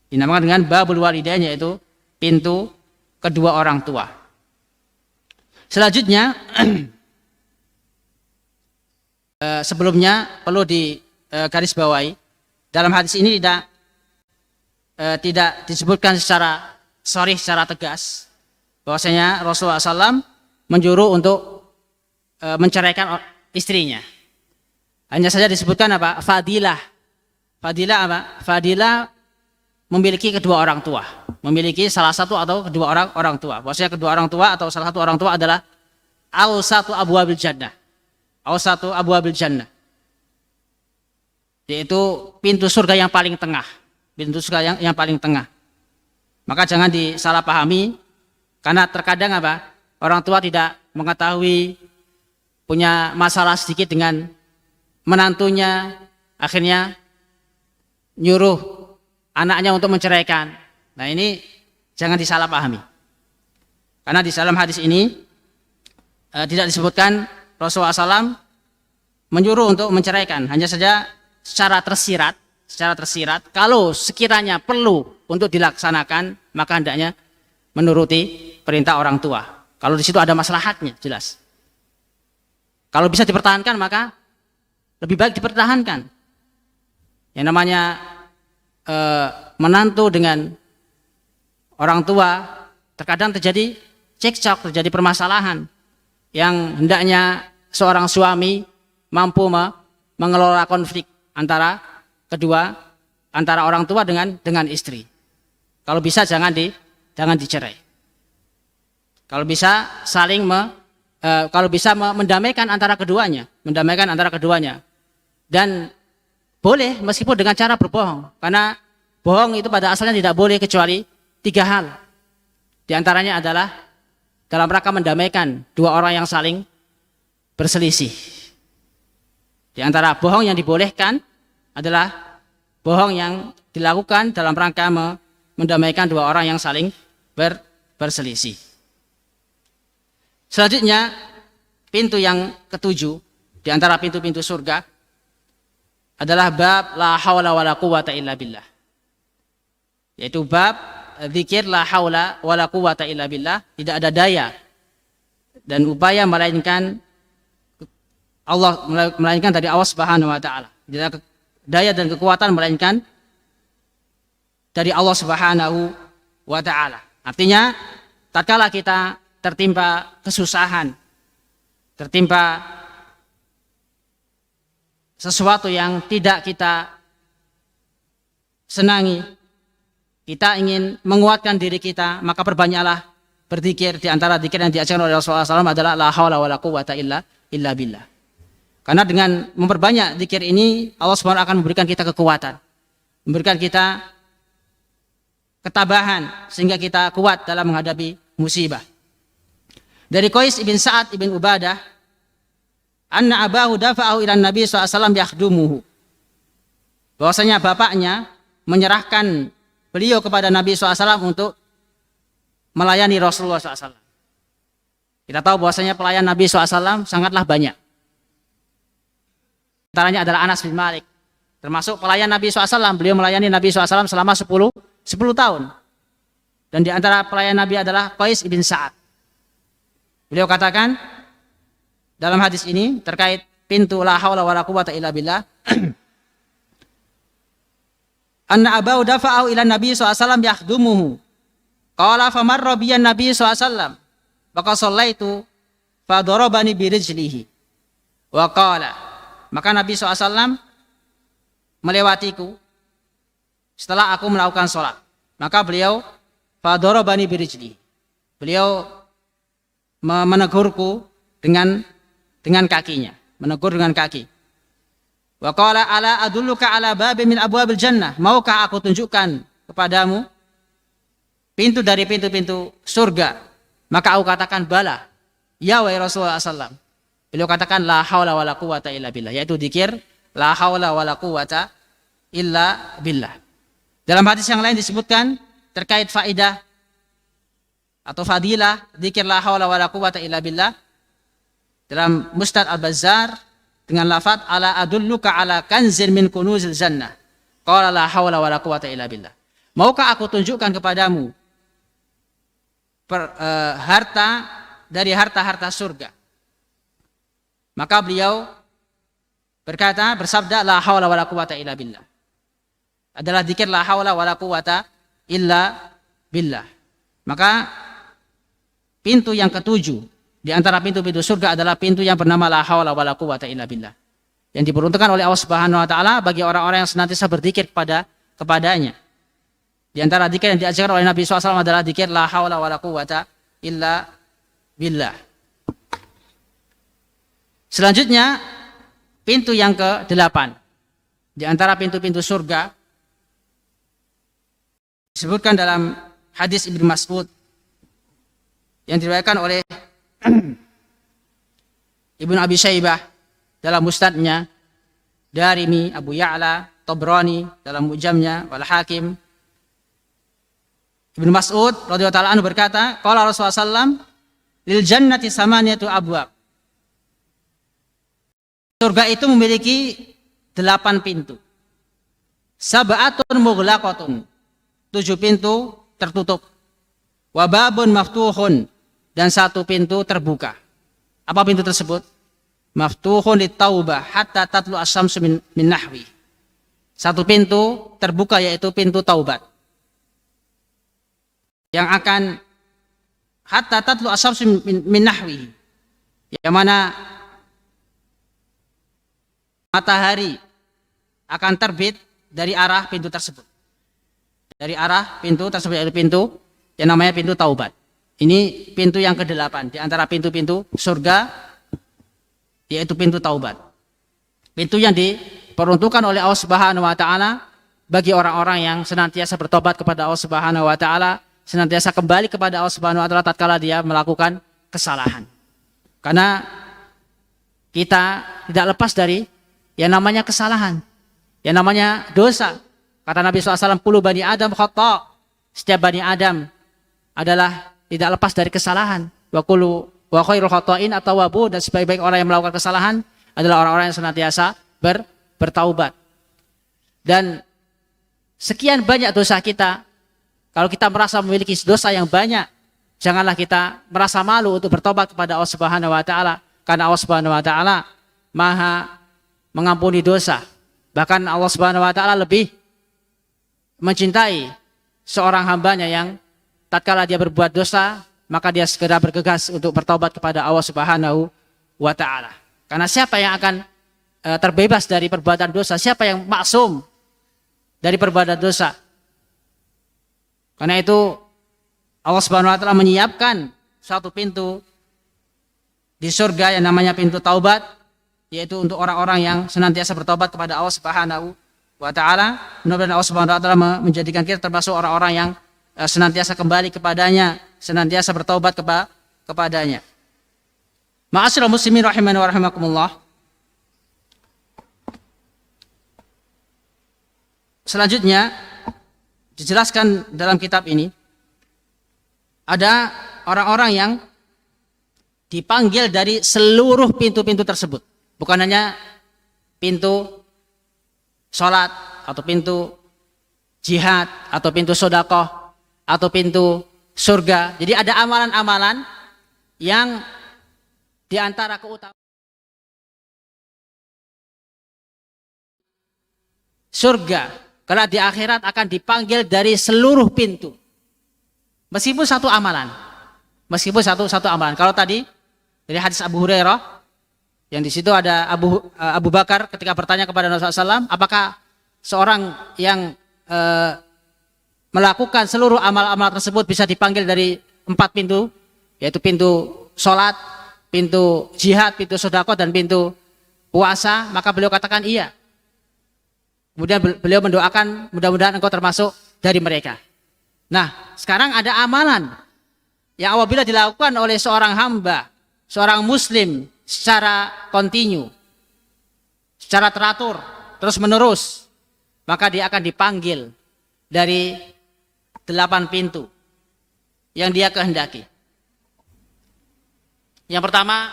dinamakan dengan babul walidain, yaitu pintu kedua orang tua. Selanjutnya sebelumnya perlu digarisbawahi, dalam hadis ini tidak disebutkan secara sharih, secara tegas, bahwasanya Rasulullah SAW menyuruh untuk menceraikan istrinya. Hanya saja disebutkan apa? Fadilah. Fadilah apa? Fadilah memiliki kedua orang tua, memiliki salah satu atau kedua orang tua. Bahwasanya kedua orang tua atau salah satu orang tua adalah awsatu abwabil jannah. Awsatu abwabil jannah, yaitu pintu surga yang paling tengah, pintu surga yang paling tengah. Maka jangan disalahpahami, karena terkadang apa? Orang tua tidak mengetahui, punya masalah sedikit dengan menantunya, akhirnya nyuruh anaknya untuk menceraikan. Nah, ini jangan disalahpahami, karena di dalam hadis ini tidak disebutkan Rasulullah SAW menyuruh untuk menceraikan, hanya saja secara tersirat, kalau sekiranya perlu untuk dilaksanakan, maka hendaknya menuruti perintah orang tua. Kalau di situ ada maslahatnya, jelas. Kalau bisa dipertahankan, maka lebih baik dipertahankan. Yang namanya menantu dengan orang tua, terkadang terjadi cekcok, terjadi permasalahan, yang hendaknya seorang suami mampu mengelola konflik antara orang tua dengan istri. Kalau bisa jangan dicerai. Kalau bisa mendamaikan antara keduanya, dan boleh meskipun dengan cara berbohong, karena bohong itu pada asalnya tidak boleh kecuali 3 hal. Di antaranya adalah dalam rangka mendamaikan dua orang yang saling berselisih. Di antara bohong yang dibolehkan adalah bohong yang dilakukan dalam rangka mendamaikan dua orang yang saling berselisih. Selanjutnya, pintu yang ketujuh di antara pintu-pintu surga adalah bab la haula wala quwata illa billah. Yaitu bab zikir la haula wala quwata illa billah, tidak ada daya dan upaya melainkan dari Allah Subhanahu wa taala. Tidak ada daya dan kekuatan melainkan dari Allah Subhanahu wa taala. Artinya, tatkala kita tertimpa kesusahan, tertimpa sesuatu yang tidak kita senangi, kita ingin menguatkan diri kita, maka perbanyaklah berzikir. Di antara zikir yang diajarkan oleh Rasulullah SAW adalah la haula wala quwata illa billah. Karena dengan memperbanyak zikir ini, Allah SWT akan memberikan kita kekuatan, memberikan kita ketabahan sehingga kita kuat dalam menghadapi musibah. Dari Qais ibn Sa'ad ibn Ubadah, anna abahu dafa'ahu ila Nabi SAW yakhdumuhu. Bahwasanya bapaknya menyerahkan beliau kepada Nabi SAW untuk melayani Rasulullah SAW. Kita tahu bahwasanya pelayan Nabi SAW sangatlah banyak. Antaranya adalah Anas bin Malik. Termasuk pelayan Nabi SAW. Beliau melayani Nabi SAW selama 10 tahun. Dan di antara pelayan Nabi adalah Qais ibn Sa'ad. Beliau katakan dalam hadis ini terkait pintu la haula wala quwata illa billah, anna abahu dafa'ahu ila Nabi SAW yakhdumuhu. Qala famarra biyan Nabi SAW. Maka shallaitu fadarabani birijlihi. Wa qala, maka Nabi SAW melewatiku setelah aku melakukan sholat. Maka beliau fadarabani birijlihi. Beliau menegurku dengan kakinya, menegur dengan kaki. Wa qala ala adulluka ala babin min abwabil jannah. Maukah aku tunjukkan kepadamu pintu dari pintu-pintu surga? Maka aku katakan bala. Ya wahai Rasulullah sallallahu. Beliau katakan la haula wala quwata illa billah, yaitu zikir la haula wala quwata illa billah. Dalam hadis yang lain disebutkan terkait faidah atau fadilah zikir la haula wala quwata illa billah dalam Musnad Al-Bazzar dengan lafaz ala adulluka ala kanzin min kunuzil jannah. Qala la haula wala quwata illa billah. Maukah aku tunjukkan kepadamu harta dari harta-harta surga? Maka beliau bersabda la haula wala quwata illa billah. Adalah zikir la haula wala quwata illa billah. Maka pintu yang ketujuh di antara pintu-pintu surga adalah pintu yang bernama la haula wala quwata illa billah, yang diperuntukkan oleh Allah Subhanahu wa taala bagi orang-orang yang senantiasa berzikir kepadanya. Di antara zikir yang diajarkan oleh Nabi SAW adalah zikir la haula wala quwata illa billah. Selanjutnya, pintu yang ke-8 di antara pintu-pintu surga disebutkan dalam hadis Ibnu Mas'ud yang diriwayatkan oleh Ibnu Abi Syaibah dalam Musnadnya, Darimi, Abu Ya'la, Tabrani dalam Mu'jamnya, wal Hakim. Ibnu Mas'ud radhiyallahu ta'ala anhu berkata, qala Rasulullah sallam lil jannati samaniyatu abwab. Surga itu memiliki 8 pintu. Sab'atun mughlaqatun, 7 pintu tertutup. Wa babun maftuhun, dan 1 pintu terbuka. Apa pintu tersebut? Maftuhun litaubah hatta tatlu asyamsu min nahwi. 1 pintu terbuka yaitu pintu taubat, yang akan hatta tatlu asyamsu min nahwi, yang mana matahari akan terbit dari arah pintu tersebut. Dari arah pintu tersebut, yaitu pintu yang namanya pintu taubat. Ini pintu yang ke-8 di antara pintu-pintu surga, yaitu pintu taubat. Pintu yang diperuntukkan oleh Allah Subhanahu wa taala bagi orang-orang yang senantiasa bertobat kepada Allah Subhanahu wa taala, senantiasa kembali kepada Allah Subhanahu wa taala tatkala dia melakukan kesalahan. Karena kita tidak lepas dari yang namanya kesalahan, yang namanya dosa. Kata Nabi SAW, kullu bani Adam khata'. Setiap bani Adam adalah tidak lepas dari kesalahan. Wa khairul khata'in at-tawwabun, dan sebaik-baik orang yang melakukan kesalahan adalah orang-orang yang senantiasa bertaubat. Dan sekian banyak dosa kita, kalau kita merasa memiliki dosa yang banyak, janganlah kita merasa malu untuk bertobat kepada Allah Subhanahu wa taala, karena Allah Subhanahu wa taala Maha mengampuni dosa. Bahkan Allah Subhanahu wa taala lebih mencintai seorang hambanya yang tatkala dia berbuat dosa, maka dia segera bergegas untuk bertobat kepada Allah Subhanahu wa taala. Karena siapa yang akan terbebas dari perbuatan dosa? Siapa yang maksum dari perbuatan dosa? Karena itu Allah Subhanahu wa taala menyiapkan suatu pintu di surga yang namanya pintu taubat, yaitu untuk orang-orang yang senantiasa bertobat kepada Allah Subhanahu wa taala. Mudah-mudahan Allah Subhanahu wa taala menjadikan kita termasuk orang-orang yang senantiasa kembali kepadanya, senantiasa bertaubat kepadanya. Ma'asyiral muslimin rahimani wa rahimakumullah. Selanjutnya dijelaskan dalam kitab ini, ada orang-orang yang dipanggil dari seluruh pintu-pintu tersebut. Bukan hanya pintu sholat, atau pintu jihad, atau pintu sedekah, atau pintu surga. Jadi ada amalan-amalan yang diantara keutamaan surga, karena di akhirat akan dipanggil dari seluruh pintu. Meskipun satu amalan. Kalau tadi dari hadis Abu Hurairah, yang di situ ada Abu Bakar ketika bertanya kepada Rasulullah SAW, apakah seorang yang melakukan seluruh amal-amal tersebut bisa dipanggil dari 4 pintu, yaitu pintu sholat, pintu jihad, pintu sedekah, dan pintu puasa? Maka beliau katakan iya. Kemudian beliau mendoakan, mudah-mudahan engkau termasuk dari mereka. Nah, sekarang ada amalan yang apabila dilakukan oleh seorang hamba, seorang muslim secara kontinu, secara teratur, terus menerus, maka dia akan dipanggil dari 8 pintu yang dia kehendaki. Yang pertama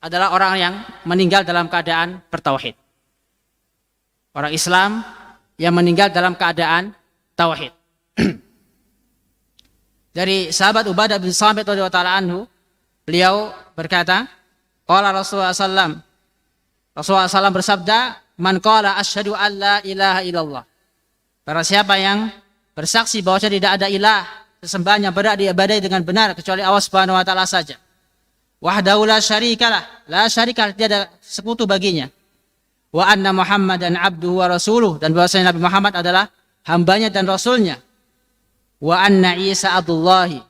adalah orang yang meninggal dalam keadaan bertauhid. Orang Islam yang meninggal dalam keadaan tauhid. Dari sahabat Ubadah bin Samit radhiyallahu taala anhu, beliau berkata, qala Rasulullah SAW bersabda, man qala asyhadu an la ilaha illallah. Barang siapa yang bersaksi bahwa tidak ada ilah sesembahan yang berhak diibadahi dengan benar kecuali Allah Subhanahu wa taala saja. Wahdahu la syarikalah, la syarikah, tidak ada sekutu baginya. Wa anna Muhammadan abduhu wa rasuluh, dan bahwasanya Nabi Muhammad adalah hambanya dan rasulnya. Wa anna Isa abdullahi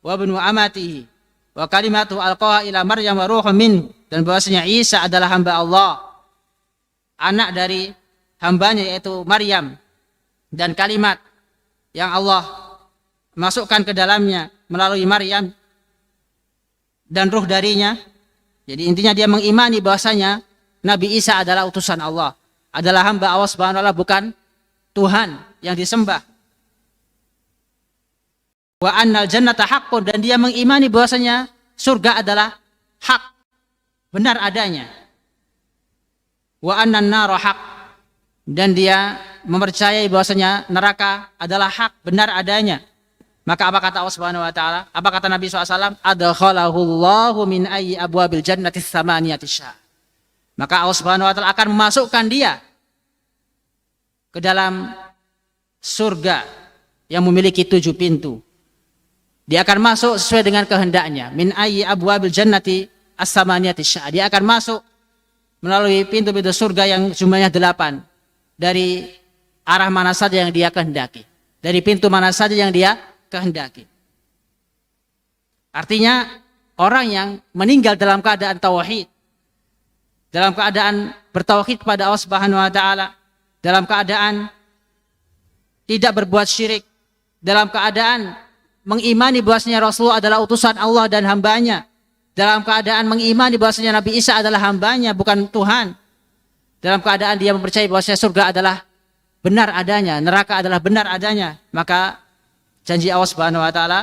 wa ibnu amatihi wa kalimatu alqaha ila Maryam wa ruhun min, dan bahwasanya Isa adalah hamba Allah, anak dari hambanya yaitu Maryam, dan kalimat yang Allah masukkan ke dalamnya melalui Maryam dan ruh darinya. Jadi intinya dia mengimani bahwasanya Nabi Isa adalah utusan Allah, adalah hamba Allah Subhanahu wa taala, bukan Tuhan yang disembah. Wa annal jannata haqqun, dan dia mengimani bahwasanya surga adalah hak, benar adanya. Wa annan nara haq, dan dia mempercayai bahwasanya neraka adalah hak, benar adanya. Maka apa kata Allah Subhanahu wa taala? Apa kata Nabi SAW? Adkhalahu Allahu min ayyi abwabil jannati tsamaniyati sya. Maka Allah Subhanahu wa taala akan memasukkan dia ke dalam surga yang memiliki 7 pintu. Dia akan masuk sesuai dengan kehendaknya. Min ayyi abwabil jannati as-samaniyati sya. Dia akan masuk melalui pintu-pintu surga yang jumlahnya 8 dari arah mana saja yang dia kehendaki, dari pintu mana saja yang dia kehendaki. Artinya orang yang meninggal dalam keadaan tauhid, dalam keadaan bertauhid kepada Allah Subhanahu wa taala, dalam keadaan tidak berbuat syirik, dalam keadaan mengimani bahwasanya Rasulullah adalah utusan Allah dan hambanya, dalam keadaan mengimani bahwasanya Nabi Isa adalah hambanya bukan Tuhan, dalam keadaan dia mempercayai bahwasanya surga adalah benar adanya, neraka adalah benar adanya, maka janji Allah Subhanahu wa taala,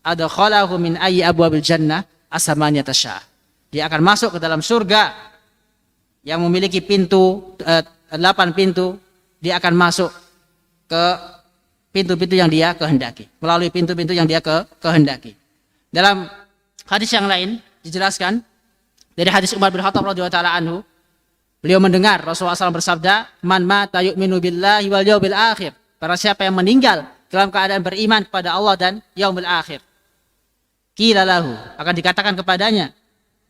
adkhalahu min ayyi abwabil jannah asamaniyata sya. Dia akan masuk ke dalam surga yang memiliki pintu 8 pintu, dia akan masuk ke pintu-pintu yang dia kehendaki, melalui pintu-pintu yang dia kehendaki. Dalam hadis yang lain dijelaskan dari hadis Umar bin Khattab radhiyallahu taala anhu, beliau mendengar Rasulullah SAW bersabda, "Man mata yu'minu billahi wal yawmil akhir." Barang siapa yang meninggal dalam keadaan beriman kepada Allah dan yaumil akhir, qila lahu, akan dikatakan kepadanya,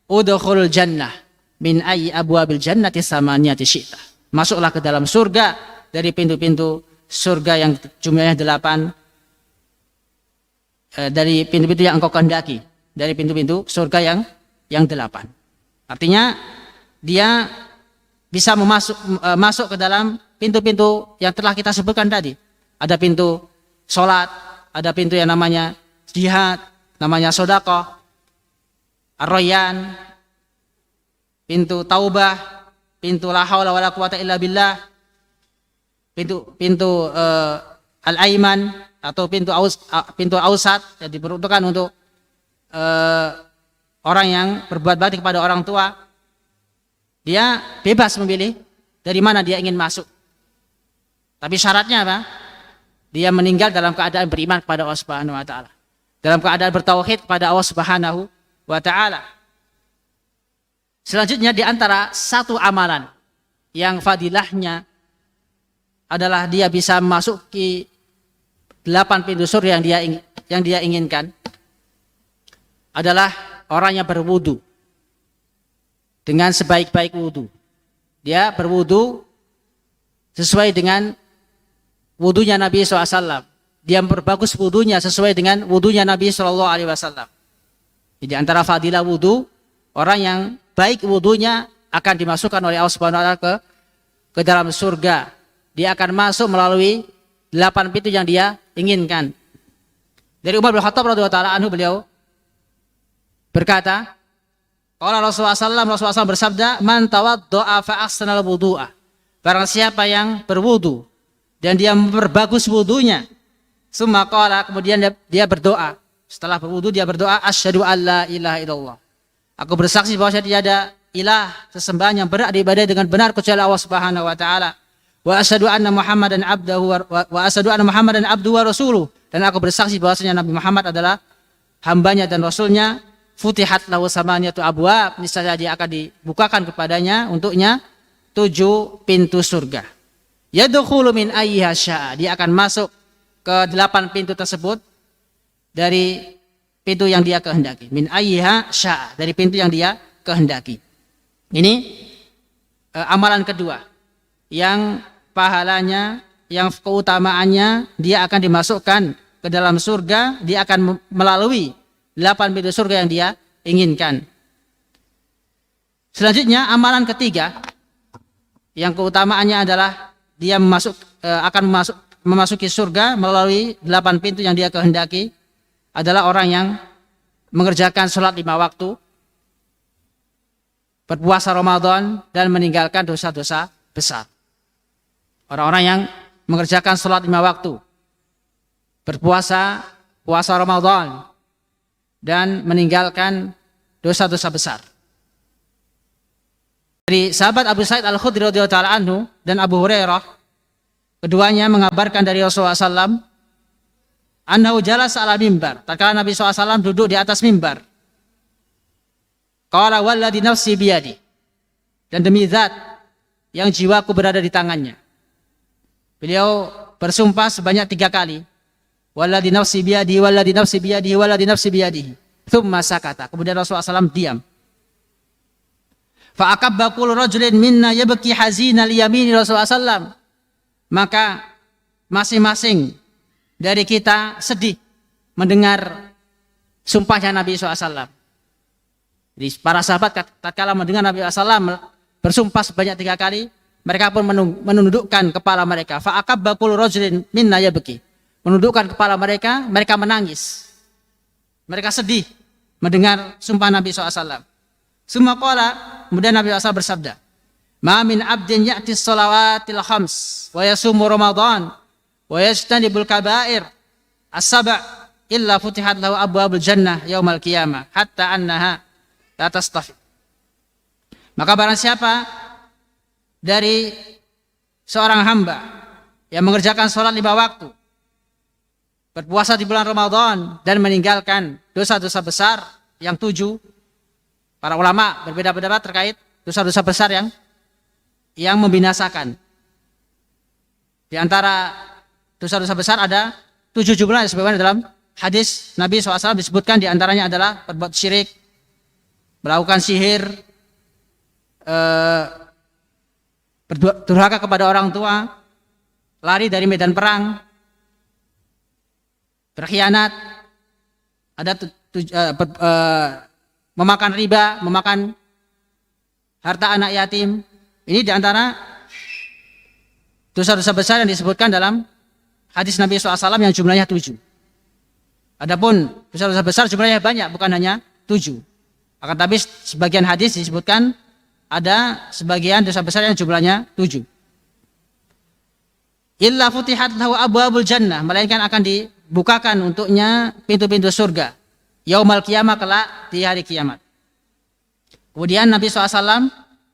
udkhulul jannah min ayyi abwabil jannati samaniyati syi'ta. Masuklah ke dalam surga dari pintu-pintu surga yang jumlahnya 8, dari pintu-pintu yang engkau kehendaki, dari pintu-pintu surga yang 8. Artinya dia bisa masuk ke dalam pintu-pintu yang telah kita sebutkan tadi. Ada pintu sholat, ada pintu yang namanya jihad, namanya sedekah, ar-rayyan, pintu taubah, pintu la haula wala quwata illa billah, pintu al-aiman atau pintu ausat yang diperuntukkan untuk orang yang berbuat bakti kepada orang tua. Dia bebas memilih dari mana dia ingin masuk. Tapi syaratnya apa? Dia meninggal dalam keadaan beriman kepada Allah Subhanahu wa taala, dalam keadaan bertauhid kepada Allah Subhanahu wa taala. Selanjutnya di antara satu amalan yang fadilahnya adalah dia bisa memasuki 8 pintu surga yang dia inginkan, adalah orang yang berwudu dengan sebaik-baik wudu. Dia berwudu sesuai dengan wudunya Nabi SAW. Dia memperbagus wudunya sesuai dengan wudunya Nabi SAW. Jadi antara fadilah wudu, orang yang baik wudunya akan dimasukkan oleh Allah Subhanahu wa taala ke dalam surga. Dia akan masuk melalui 8 pintu yang dia inginkan. Dari Umar bin Khattab radhiyallahu taala anhu, beliau berkata, qala Rasulullah SAW bersabda, man tawaddo'a fa ahsanal wudu'a. Barang siapa yang berwudu dan dia memperbagus wudunya, summa qala, kemudian dia berdoa. Setelah berwudu dia berdoa, asyhadu alla ilaha illallah. Aku bersaksi bahwa tiada ilah sesembahan yang berhak diibadahi dengan benar kecuali Allah Subhanahu wa taala. Wa asyhadu anna Muhammadan abduhu wa rasuluh. Dan aku bersaksi bahwasanya Nabi Muhammad adalah hambanya dan rasulnya. Futihat lahu samaniyatu abwab, niscaya dia akan dibukakan kepadanya untuknya 7 pintu surga. Yadkhulu min ayyiha syaa, dia akan masuk ke 8 pintu tersebut dari pintu yang dia kehendaki. Min ayyiha syaa, dari pintu yang dia kehendaki. Ini amalan kedua yang pahalanya, yang keutamaannya, dia akan dimasukkan ke dalam surga, dia akan melalui 8 pintu surga yang dia inginkan. Selanjutnya amalan ketiga yang keutamaannya adalah dia akan memasuki surga melalui 8 pintu yang dia kehendaki, adalah orang yang mengerjakan sholat 5 waktu, berpuasa Ramadan, dan meninggalkan dosa-dosa besar. Orang-orang yang mengerjakan sholat 5 waktu, berpuasa Ramadan, dan meninggalkan dosa-dosa besar. Dari sahabat Abu Sa'id Al-Khudri radhiyallahu ta'ala anhu dan Abu Hurairah, keduanya mengabarkan dari Rasulullah SAW, annahu jalasa ala mimbar, tatkala Nabi SAW duduk di atas mimbar. Qala walladzi nafsi biyadi, dan demi zat yang jiwaku berada di tangannya. Beliau bersumpah sebanyak 3 kali. Walladzi nafsi biyadihi, walladzi nafsi biyadihi, walladzi nafsi biyadihi. Tsumma sakata. Kemudian Rasulullah SAW diam. Fa akabba kullu rajulin minna yabki hazina liyamini Rasulullah SAW. Maka masing-masing dari kita sedih mendengar sumpahnya Nabi SAW. Jadi para sahabat tatkala mendengar Nabi SAW bersumpah sebanyak 3 kali, mereka pun menundukkan kepala mereka. Fa'akabba kullu rajulin minna yabki. Menundukkan kepala mereka, mereka menangis. Mereka sedih mendengar sumpah Nabi SAW. Summa qala, kemudian Nabi SAW bersabda, "Ma min abdin ya'ti shalawatil khams wa yasumu Ramadan wa yajtanibul kaba'ir as-sab' illa futihat lahu abwabul jannah yaumal qiyamah hatta annaha la tastafi." Maka barang siapa dari seorang hamba yang mengerjakan sholat 5 waktu, berpuasa di bulan Ramadan, dan meninggalkan dosa-dosa besar yang 7, para ulama berbeda-beda terkait dosa-dosa besar yang membinasakan. Di antara dosa-dosa besar ada 7 jumlah, sebagaimana dalam hadis Nabi SAW disebutkan, di antaranya adalah berbuat syirik, melakukan sihir, durhaka kepada orang tua, lari dari medan perang, berkhianat, ada memakan riba, memakan harta anak yatim. Ini diantara dosa-dosa besar yang disebutkan dalam hadis Nabi SAW yang jumlahnya 7. Adapun dosa-dosa besar jumlahnya banyak, bukan hanya 7. Akan tapi sebagian hadis disebutkan ada sebagian dosa besar yang jumlahnya 7. Illa futihat lahu abwabul jannah, melainkan akan dibukakan untuknya pintu-pintu surga yaumal qiyamah, kelak di hari kiamat. Kemudian Nabi SAW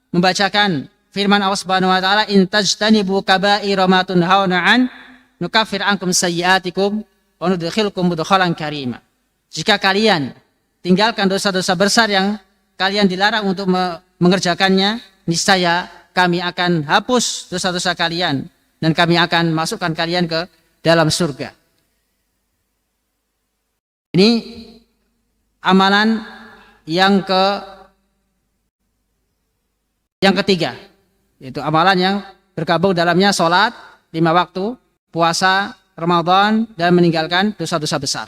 membacakan firman Allah Subhanahu wa taala, "In tajtanibu kaba'ira ma tunhauna an nukaffir ankum sayyi'atikum wa nudkhilkum mudkhalan karima." Jika kalian tinggalkan dosa-dosa besar yang kalian dilarang untuk mengerjakannya, niscaya kami akan hapus dosa-dosa kalian dan kami akan masukkan kalian ke dalam surga. Ini amalan yang ketiga, yaitu amalan yang bergabung dalamnya sholat 5 waktu, puasa Ramadan, dan meninggalkan dosa-dosa besar.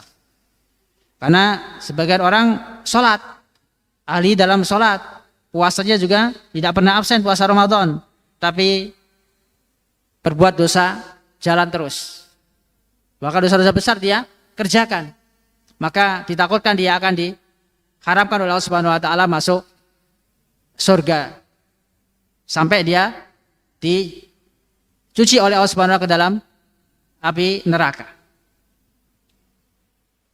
Karena sebagian orang sholat, ahli dalam sholat, puasanya juga tidak pernah absen puasa Ramadan, tapi berbuat dosa jalan terus. Maka dosa-dosa besar dia kerjakan, maka ditakutkan dia akan diharamkan oleh Allah Subhanahu wa taala masuk surga, sampai dia dicuci oleh Allah Subhanahu wa taala ke dalam api neraka.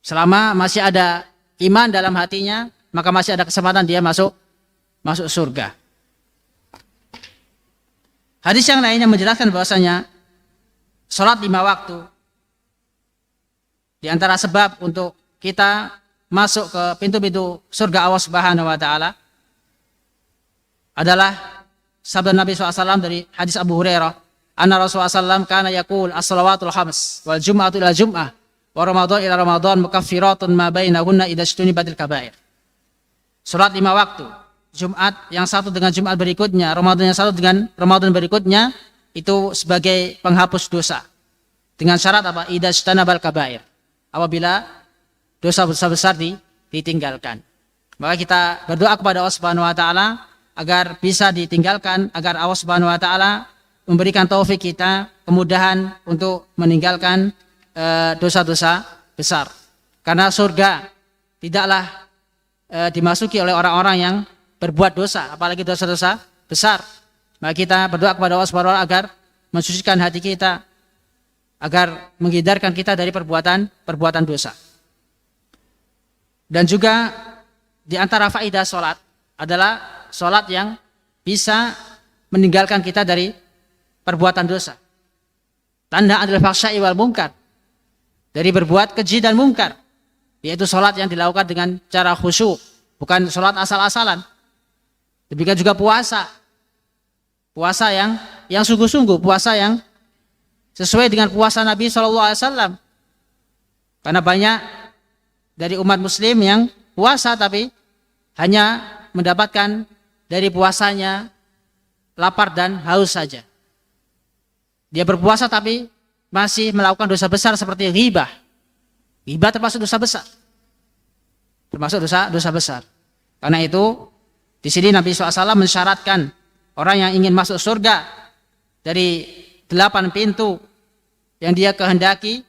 Selama masih ada iman dalam hatinya, maka masih ada kesempatan dia masuk surga. Hadis yang lainnya menjelaskan bahwasanya sholat 5 waktu di antara sebab untuk kita masuk ke pintu-pintu surga Allah Subhanahu wa taala adalah sabda Nabi SAW dari hadis Abu Hurairah, anna Rasulullah SAW kana yaqul as-salawatul khams wal jum'atu ila jum'ah wa ramadan ila ramadan mukaffiratun ma bainahunna idza ijtunibatil kaba'ir. Salat 5 waktu, Jumat yang satu dengan Jumat berikutnya, Ramadan yang satu dengan Ramadan berikutnya, itu sebagai penghapus dosa. Dengan syarat apa? Idza ijtanabal kaba'ir. Apabila dosa besar ditinggalkan. Maka kita berdoa kepada Allah Subhanahu wa taala agar bisa ditinggalkan, agar Allah Subhanahu wa taala memberikan taufik kita, kemudahan untuk meninggalkan dosa-dosa besar. Karena surga tidaklah dimasuki oleh orang-orang yang berbuat dosa, apalagi dosa-dosa besar. Maka kita berdoa kepada Allah Subhanahu wa taala agar mensucikan hati kita, agar menghindarkan kita dari perbuatan dosa. Dan juga di antara faedah sholat adalah sholat yang bisa meninggalkan kita dari perbuatan dosa. Tanda adalah fahsya'i wal munkar, dari berbuat keji dan mungkar, yaitu sholat yang dilakukan dengan cara khusyuk, bukan sholat asal-asalan. Demikian juga puasa yang sungguh-sungguh, puasa yang sesuai dengan puasa Nabi SAW. Karena banyak dari umat muslim yang puasa tapi hanya mendapatkan dari puasanya lapar dan haus saja. Dia berpuasa tapi masih melakukan dosa besar seperti ghibah. Ghibah termasuk dosa besar. termasuk dosa besar. Karena itu di sini Nabi SAW mensyaratkan orang yang ingin masuk surga dari 8 pintu yang dia kehendaki,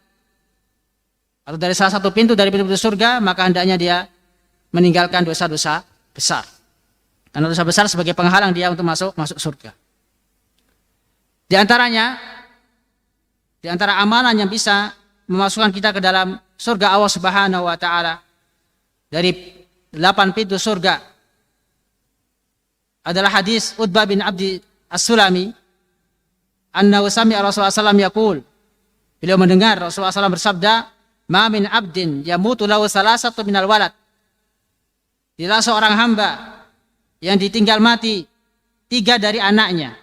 atau dari salah satu pintu dari pintu-pintu surga, maka hendaknya dia meninggalkan dosa-dosa besar. Karena dosa besar sebagai penghalang dia untuk masuk surga. Di antaranya, di antara amalan yang bisa memasukkan kita ke dalam surga Allah Subhanahu wa taala dari 8 pintu surga adalah hadis Utbah bin Abdi As-Sulami, annahu sami'a Rasulullah SAW yaqul, beliau mendengar Rasulullah SAW bersabda, ma min abdin yamutu lahu salasatu minal walad, tidaklah seorang hamba yang ditinggal mati 3 dari anaknya,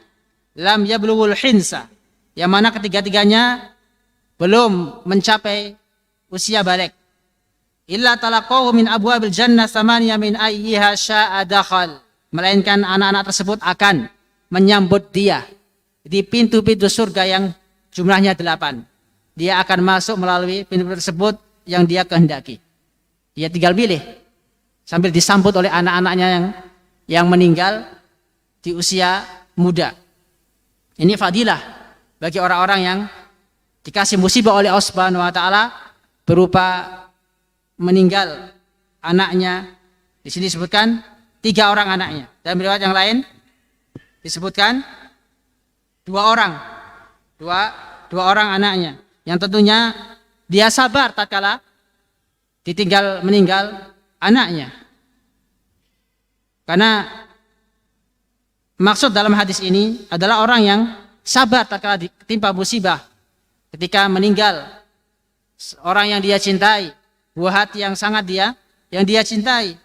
lam yablughul hinsa, yang mana ketiga-tiganya belum mencapai usia balik, illa talaqahu min abwabil jannah thamaniya min ayyiha sya'a dakhal, melainkan anak-anak tersebut akan menyambut dia di pintu-pintu surga yang jumlahnya 8. Dia akan masuk melalui pintu tersebut yang dia kehendaki. Dia tinggal pilih sambil disambut oleh anak-anaknya yang meninggal di usia muda. Ini fadilah bagi orang-orang yang dikasih musibah oleh Allah Subhanahu wa taala berupa meninggal anaknya. Di sini disebutkan 3 orang anaknya. Dalam riwayat yang lain disebutkan 2 orang. 2 orang anaknya. Yang tentunya dia sabar tatkala ditinggal meninggal anaknya. Karena maksud dalam hadis ini adalah orang yang sabar tatkala ditimpa musibah, ketika meninggal orang yang dia cintai, buah hati yang sangat yang dia cintai,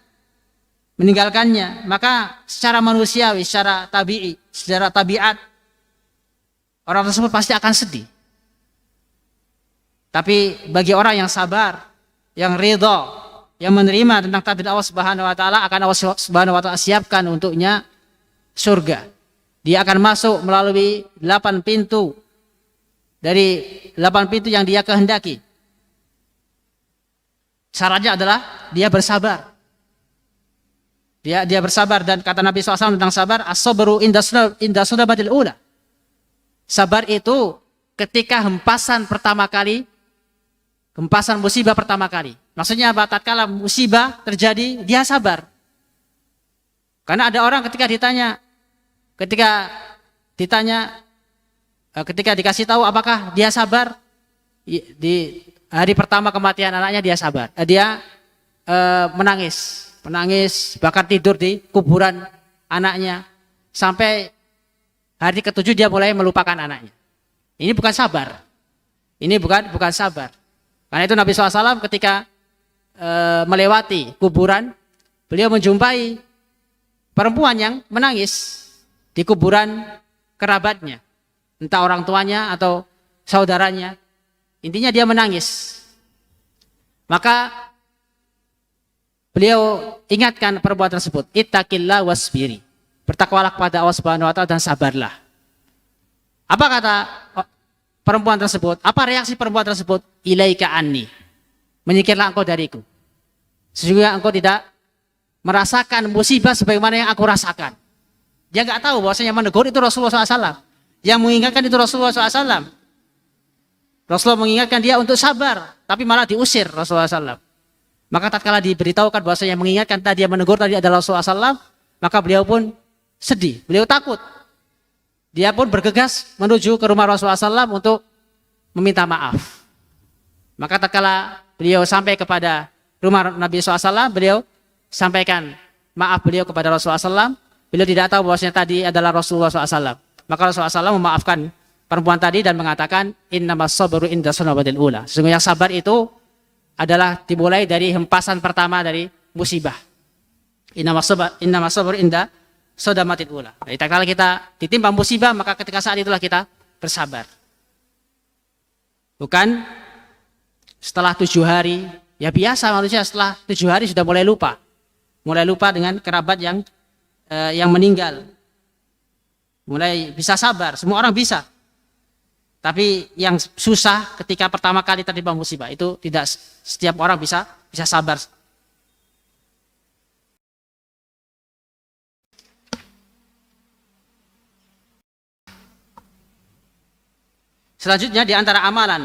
meninggalkannya, maka secara manusiawi, secara tabi'i, secara tabiat, orang tersebut pasti akan sedih. Tapi bagi orang yang sabar, yang ridha, yang menerima tentang takdir Allah Subhanahu wa taala, akan Allah Subhanahu wa taala siapkan untuknya surga. Dia akan masuk melalui 8 pintu dari 8 pintu yang dia kehendaki. Syaratnya adalah dia bersabar. Dia bersabar, dan kata Nabi SAW tentang sabar, as-sabru inda sudabatil ula. Sabar itu ketika hempasan musibah pertama kali. Maksudnya apa? Tatkala musibah terjadi, dia sabar. Karena ada orang ketika dikasih tahu apakah dia sabar, di hari pertama kematian anaknya dia sabar. Dia menangis, bahkan tidur di kuburan anaknya. Sampai hari ke-7 dia mulai melupakan anaknya. Ini bukan sabar. Ini bukan sabar. Karena itu Nabi SAW ketika melewati kuburan, beliau menjumpai perempuan yang menangis di kuburan kerabatnya, entah orang tuanya atau saudaranya. Intinya dia menangis. Maka beliau ingatkan perempuan tersebut, ittaqillah wasbiri, bertakwalah kepada Allah Subhanahu wa taala dan sabarlah. Apa kata perempuan tersebut? Apa reaksi perempuan tersebut? Ilaika anni, menyingkirlah engkau dariku. Sesungguhnya engkau tidak merasakan musibah sebagaimana yang aku rasakan. Dia nggak tahu bahwasanya menegur itu Rasulullah SAW. Yang mengingatkan itu Rasulullah SAW. Rasulullah mengingatkan dia untuk sabar, tapi malah diusir Rasulullah SAW. Maka tatkala diberitahukan bahwasanya yang mengingatkan tadi, yang menegur tadi adalah Rasulullah SAW, maka beliau pun sedih, beliau takut. Dia pun bergegas menuju ke rumah Rasulullah SAW untuk meminta maaf. Maka tatkala beliau sampai kepada rumah Nabi SAW, beliau sampaikan maaf beliau kepada Rasulullah SAW. Beliau tidak tahu bahwasanya tadi adalah Rasulullah SAW. Maka Rasulullah SAW memaafkan perempuan tadi dan mengatakan, innamas sabru inda sunabatil ula. Sesungguhnya sabar itu adalah dimulai dari hempasan pertama dari musibah. Innamas sabru inda sodamatil ula. Jadi kalau kita ditimpa musibah, maka ketika saat itulah kita bersabar. Bukan setelah 7 hari, ya biasa manusia setelah 7 hari sudah mulai lupa dengan kerabat yang meninggal, mulai bisa sabar. Semua orang bisa, tapi yang susah ketika pertama kali tertimpa musibah itu tidak setiap orang bisa sabar. Selanjutnya di antara amalan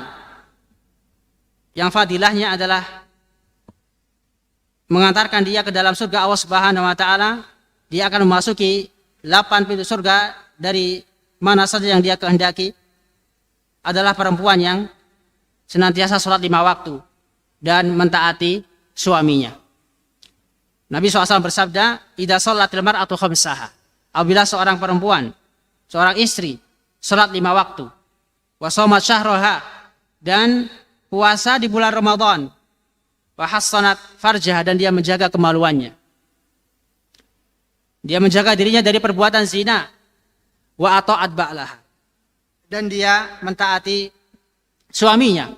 yang fadilahnya adalah mengantarkan dia ke dalam surga Allah Subhanahu wa taala, dia akan memasuki 8 pintu surga dari mana saja yang dia kehendaki, adalah perempuan yang senantiasa sholat 5 waktu dan mentaati suaminya. Nabi SAW bersabda, "Idza sholatil mar'atu khamsaha." Apabila seorang perempuan, seorang istri sholat 5 waktu, wa shamat syahraha, dan puasa di bulan Ramadan, wa hassanat farjaha, dan dia menjaga kemaluannya. Dia menjaga dirinya dari perbuatan zina, wa ata'at ba'laha, dan dia mentaati suaminya.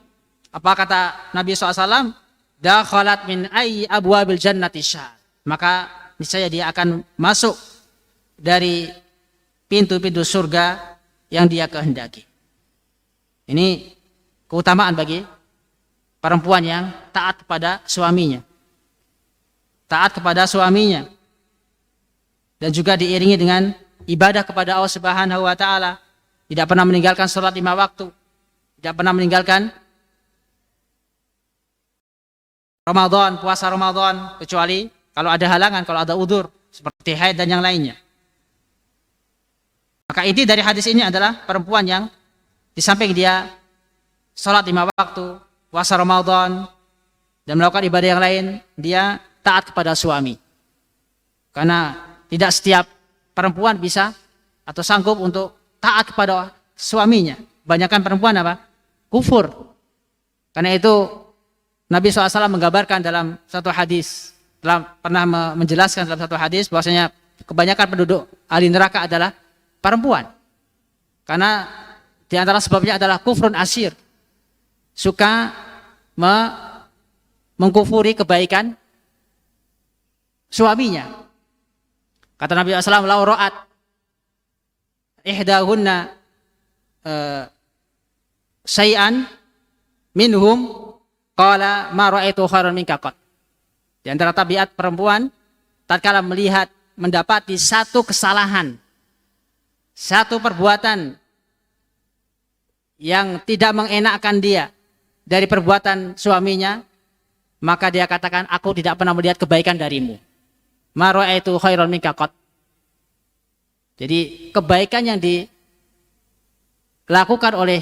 Apa kata Nabi SAW? Dakhalat min ayyi abwabil jannati sya'. Maka niscaya dia akan masuk dari pintu-pintu surga yang dia kehendaki. Ini keutamaan bagi perempuan yang taat kepada suaminya. Taat kepada suaminya. Dan juga diiringi dengan ibadah kepada Allah Subhanahu wa taala. Tidak pernah meninggalkan salat 5 waktu. Tidak pernah meninggalkan Ramadan, puasa Ramadan, kecuali kalau ada halangan, kalau ada udzur seperti haid dan yang lainnya. Maka inti dari hadis ini adalah perempuan yang di samping dia salat 5 waktu, puasa Ramadan, dan melakukan ibadah yang lain, dia taat kepada suami. Karena tidak setiap perempuan bisa atau sanggup untuk taat kepada suaminya. Kebanyakan perempuan apa? Kufur. Karena itu Nabi SAW menggambarkan dalam satu hadis, pernah menjelaskan dalam satu hadis bahwasanya kebanyakan penduduk ahli neraka adalah perempuan. Karena di antara sebabnya adalah kufrun asyir. Suka mengkufuri kebaikan suaminya. Kata Nabi SAW, "Lau ra'at ihdahunna syai'an minhum qala ma ra'aitu khairan minka qat." Di antara tabiat perempuan, tatkala melihat, mendapati satu kesalahan, satu perbuatan yang tidak mengenakkan dia dari perbuatan suaminya, maka dia katakan, "Aku tidak pernah melihat kebaikan darimu. Ma ra'aitu khairan minka qat." Jadi kebaikan yang dilakukan oleh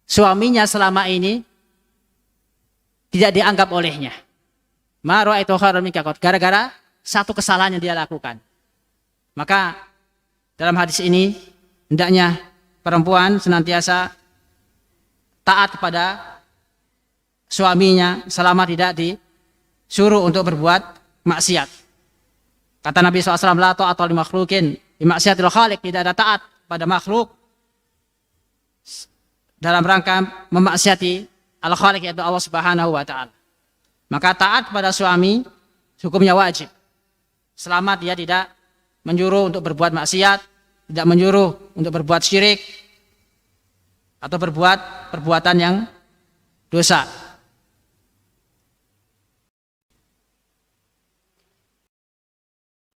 suaminya selama ini tidak dianggap olehnya. Ma ra'aitu khairan minka qat, gara-gara satu kesalahan yang dia lakukan. Maka dalam hadis ini hendaknya perempuan senantiasa taat kepada suaminya selama tidak disuruh untuk berbuat maksiat. Kata Nabi SAW, "La ta'ata li makhluqin bi maksiatil khaliq." Tidak ada taat pada makhluk dalam rangka memaksiati al-khaliq, yaitu Allah Subhanahu wa taala. Maka taat pada suami hukumnya wajib. Selama dia tidak menyuruh untuk berbuat maksiat, tidak menyuruh untuk berbuat syirik atau berbuat perbuatan yang dosa.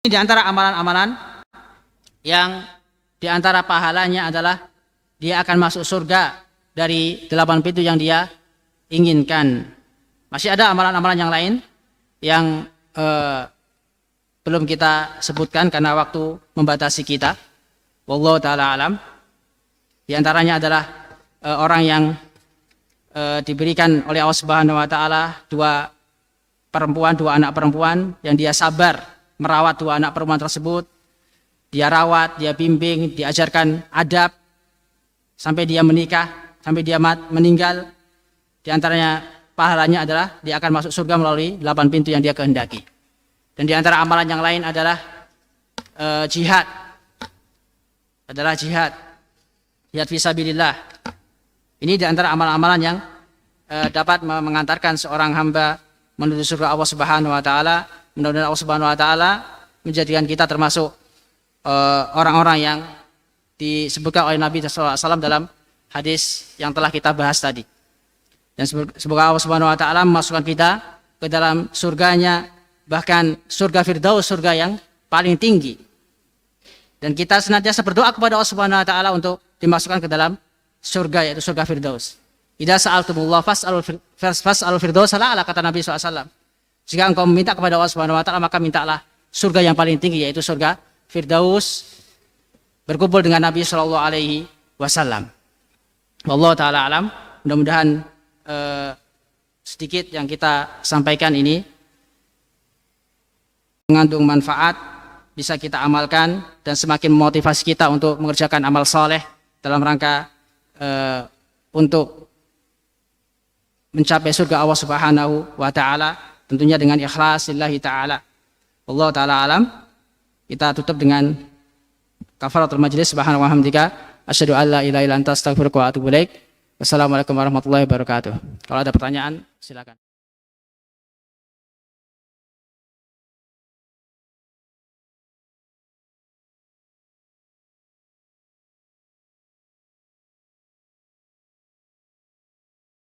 Di antara amalan-amalan yang di antara pahalanya adalah dia akan masuk surga dari 8 pintu yang dia inginkan. Masih ada amalan-amalan yang lain yang belum kita sebutkan karena waktu membatasi kita. Wallahu ta'ala alam. Di antaranya adalah orang yang diberikan oleh Allah Subhanahu wa taala 2 anak perempuan yang dia sabar merawat 2 anak perempuan tersebut. Dia rawat, dia bimbing, diajarkan adab sampai dia menikah, sampai dia meninggal. Di antaranya pahalanya adalah dia akan masuk surga melalui 8 pintu yang dia kehendaki. Dan di antara amalan yang lain adalah jihad. Adalah jihad fisabilillah. Ini di antara amalan-amalan yang dapat mengantarkan seorang hamba menuju surga Allah Subhanahu wa taala. Mudah-mudahan Allah Subhanahu wa taala menjadikan kita termasuk orang-orang yang disebutkan oleh Nabi sallallahu alaihi wasallam dalam hadis yang telah kita bahas tadi. Dan semoga Allah Subhanahu wa taala memasukkan kita ke dalam surganya, bahkan surga Firdaus, surga yang paling tinggi. Dan kita senantiasa berdoa kepada Allah Subhanahu wa taala untuk dimasukkan ke dalam surga, yaitu surga Firdaus. Idza sa'altumullah fas'alul firdaus ala kata Nabi SAW. Jika engkau meminta kepada Allah Subhanahu wa taala, maka mintalah surga yang paling tinggi, yaitu surga Firdaus, berkumpul dengan Nabi sallallahu alaihi wasallam. Wallahu taala alam. Mudah-mudahan sedikit yang kita sampaikan ini mengandung manfaat, bisa kita amalkan dan semakin memotivasi kita untuk mengerjakan amal soleh dalam rangka untuk mencapai surga Allah Subhanahu wa taala, tentunya dengan ikhlas lillahi taala. Wallahu taala alam. Kita tutup dengan kafaratul majlis. Subhanallahi wa hamdika asyhadu an la ilaha illa anta astaghfiruka wa atubu ilaik. Wassalamualaikum warahmatullahi wabarakatuh. Kalau ada pertanyaan silakan.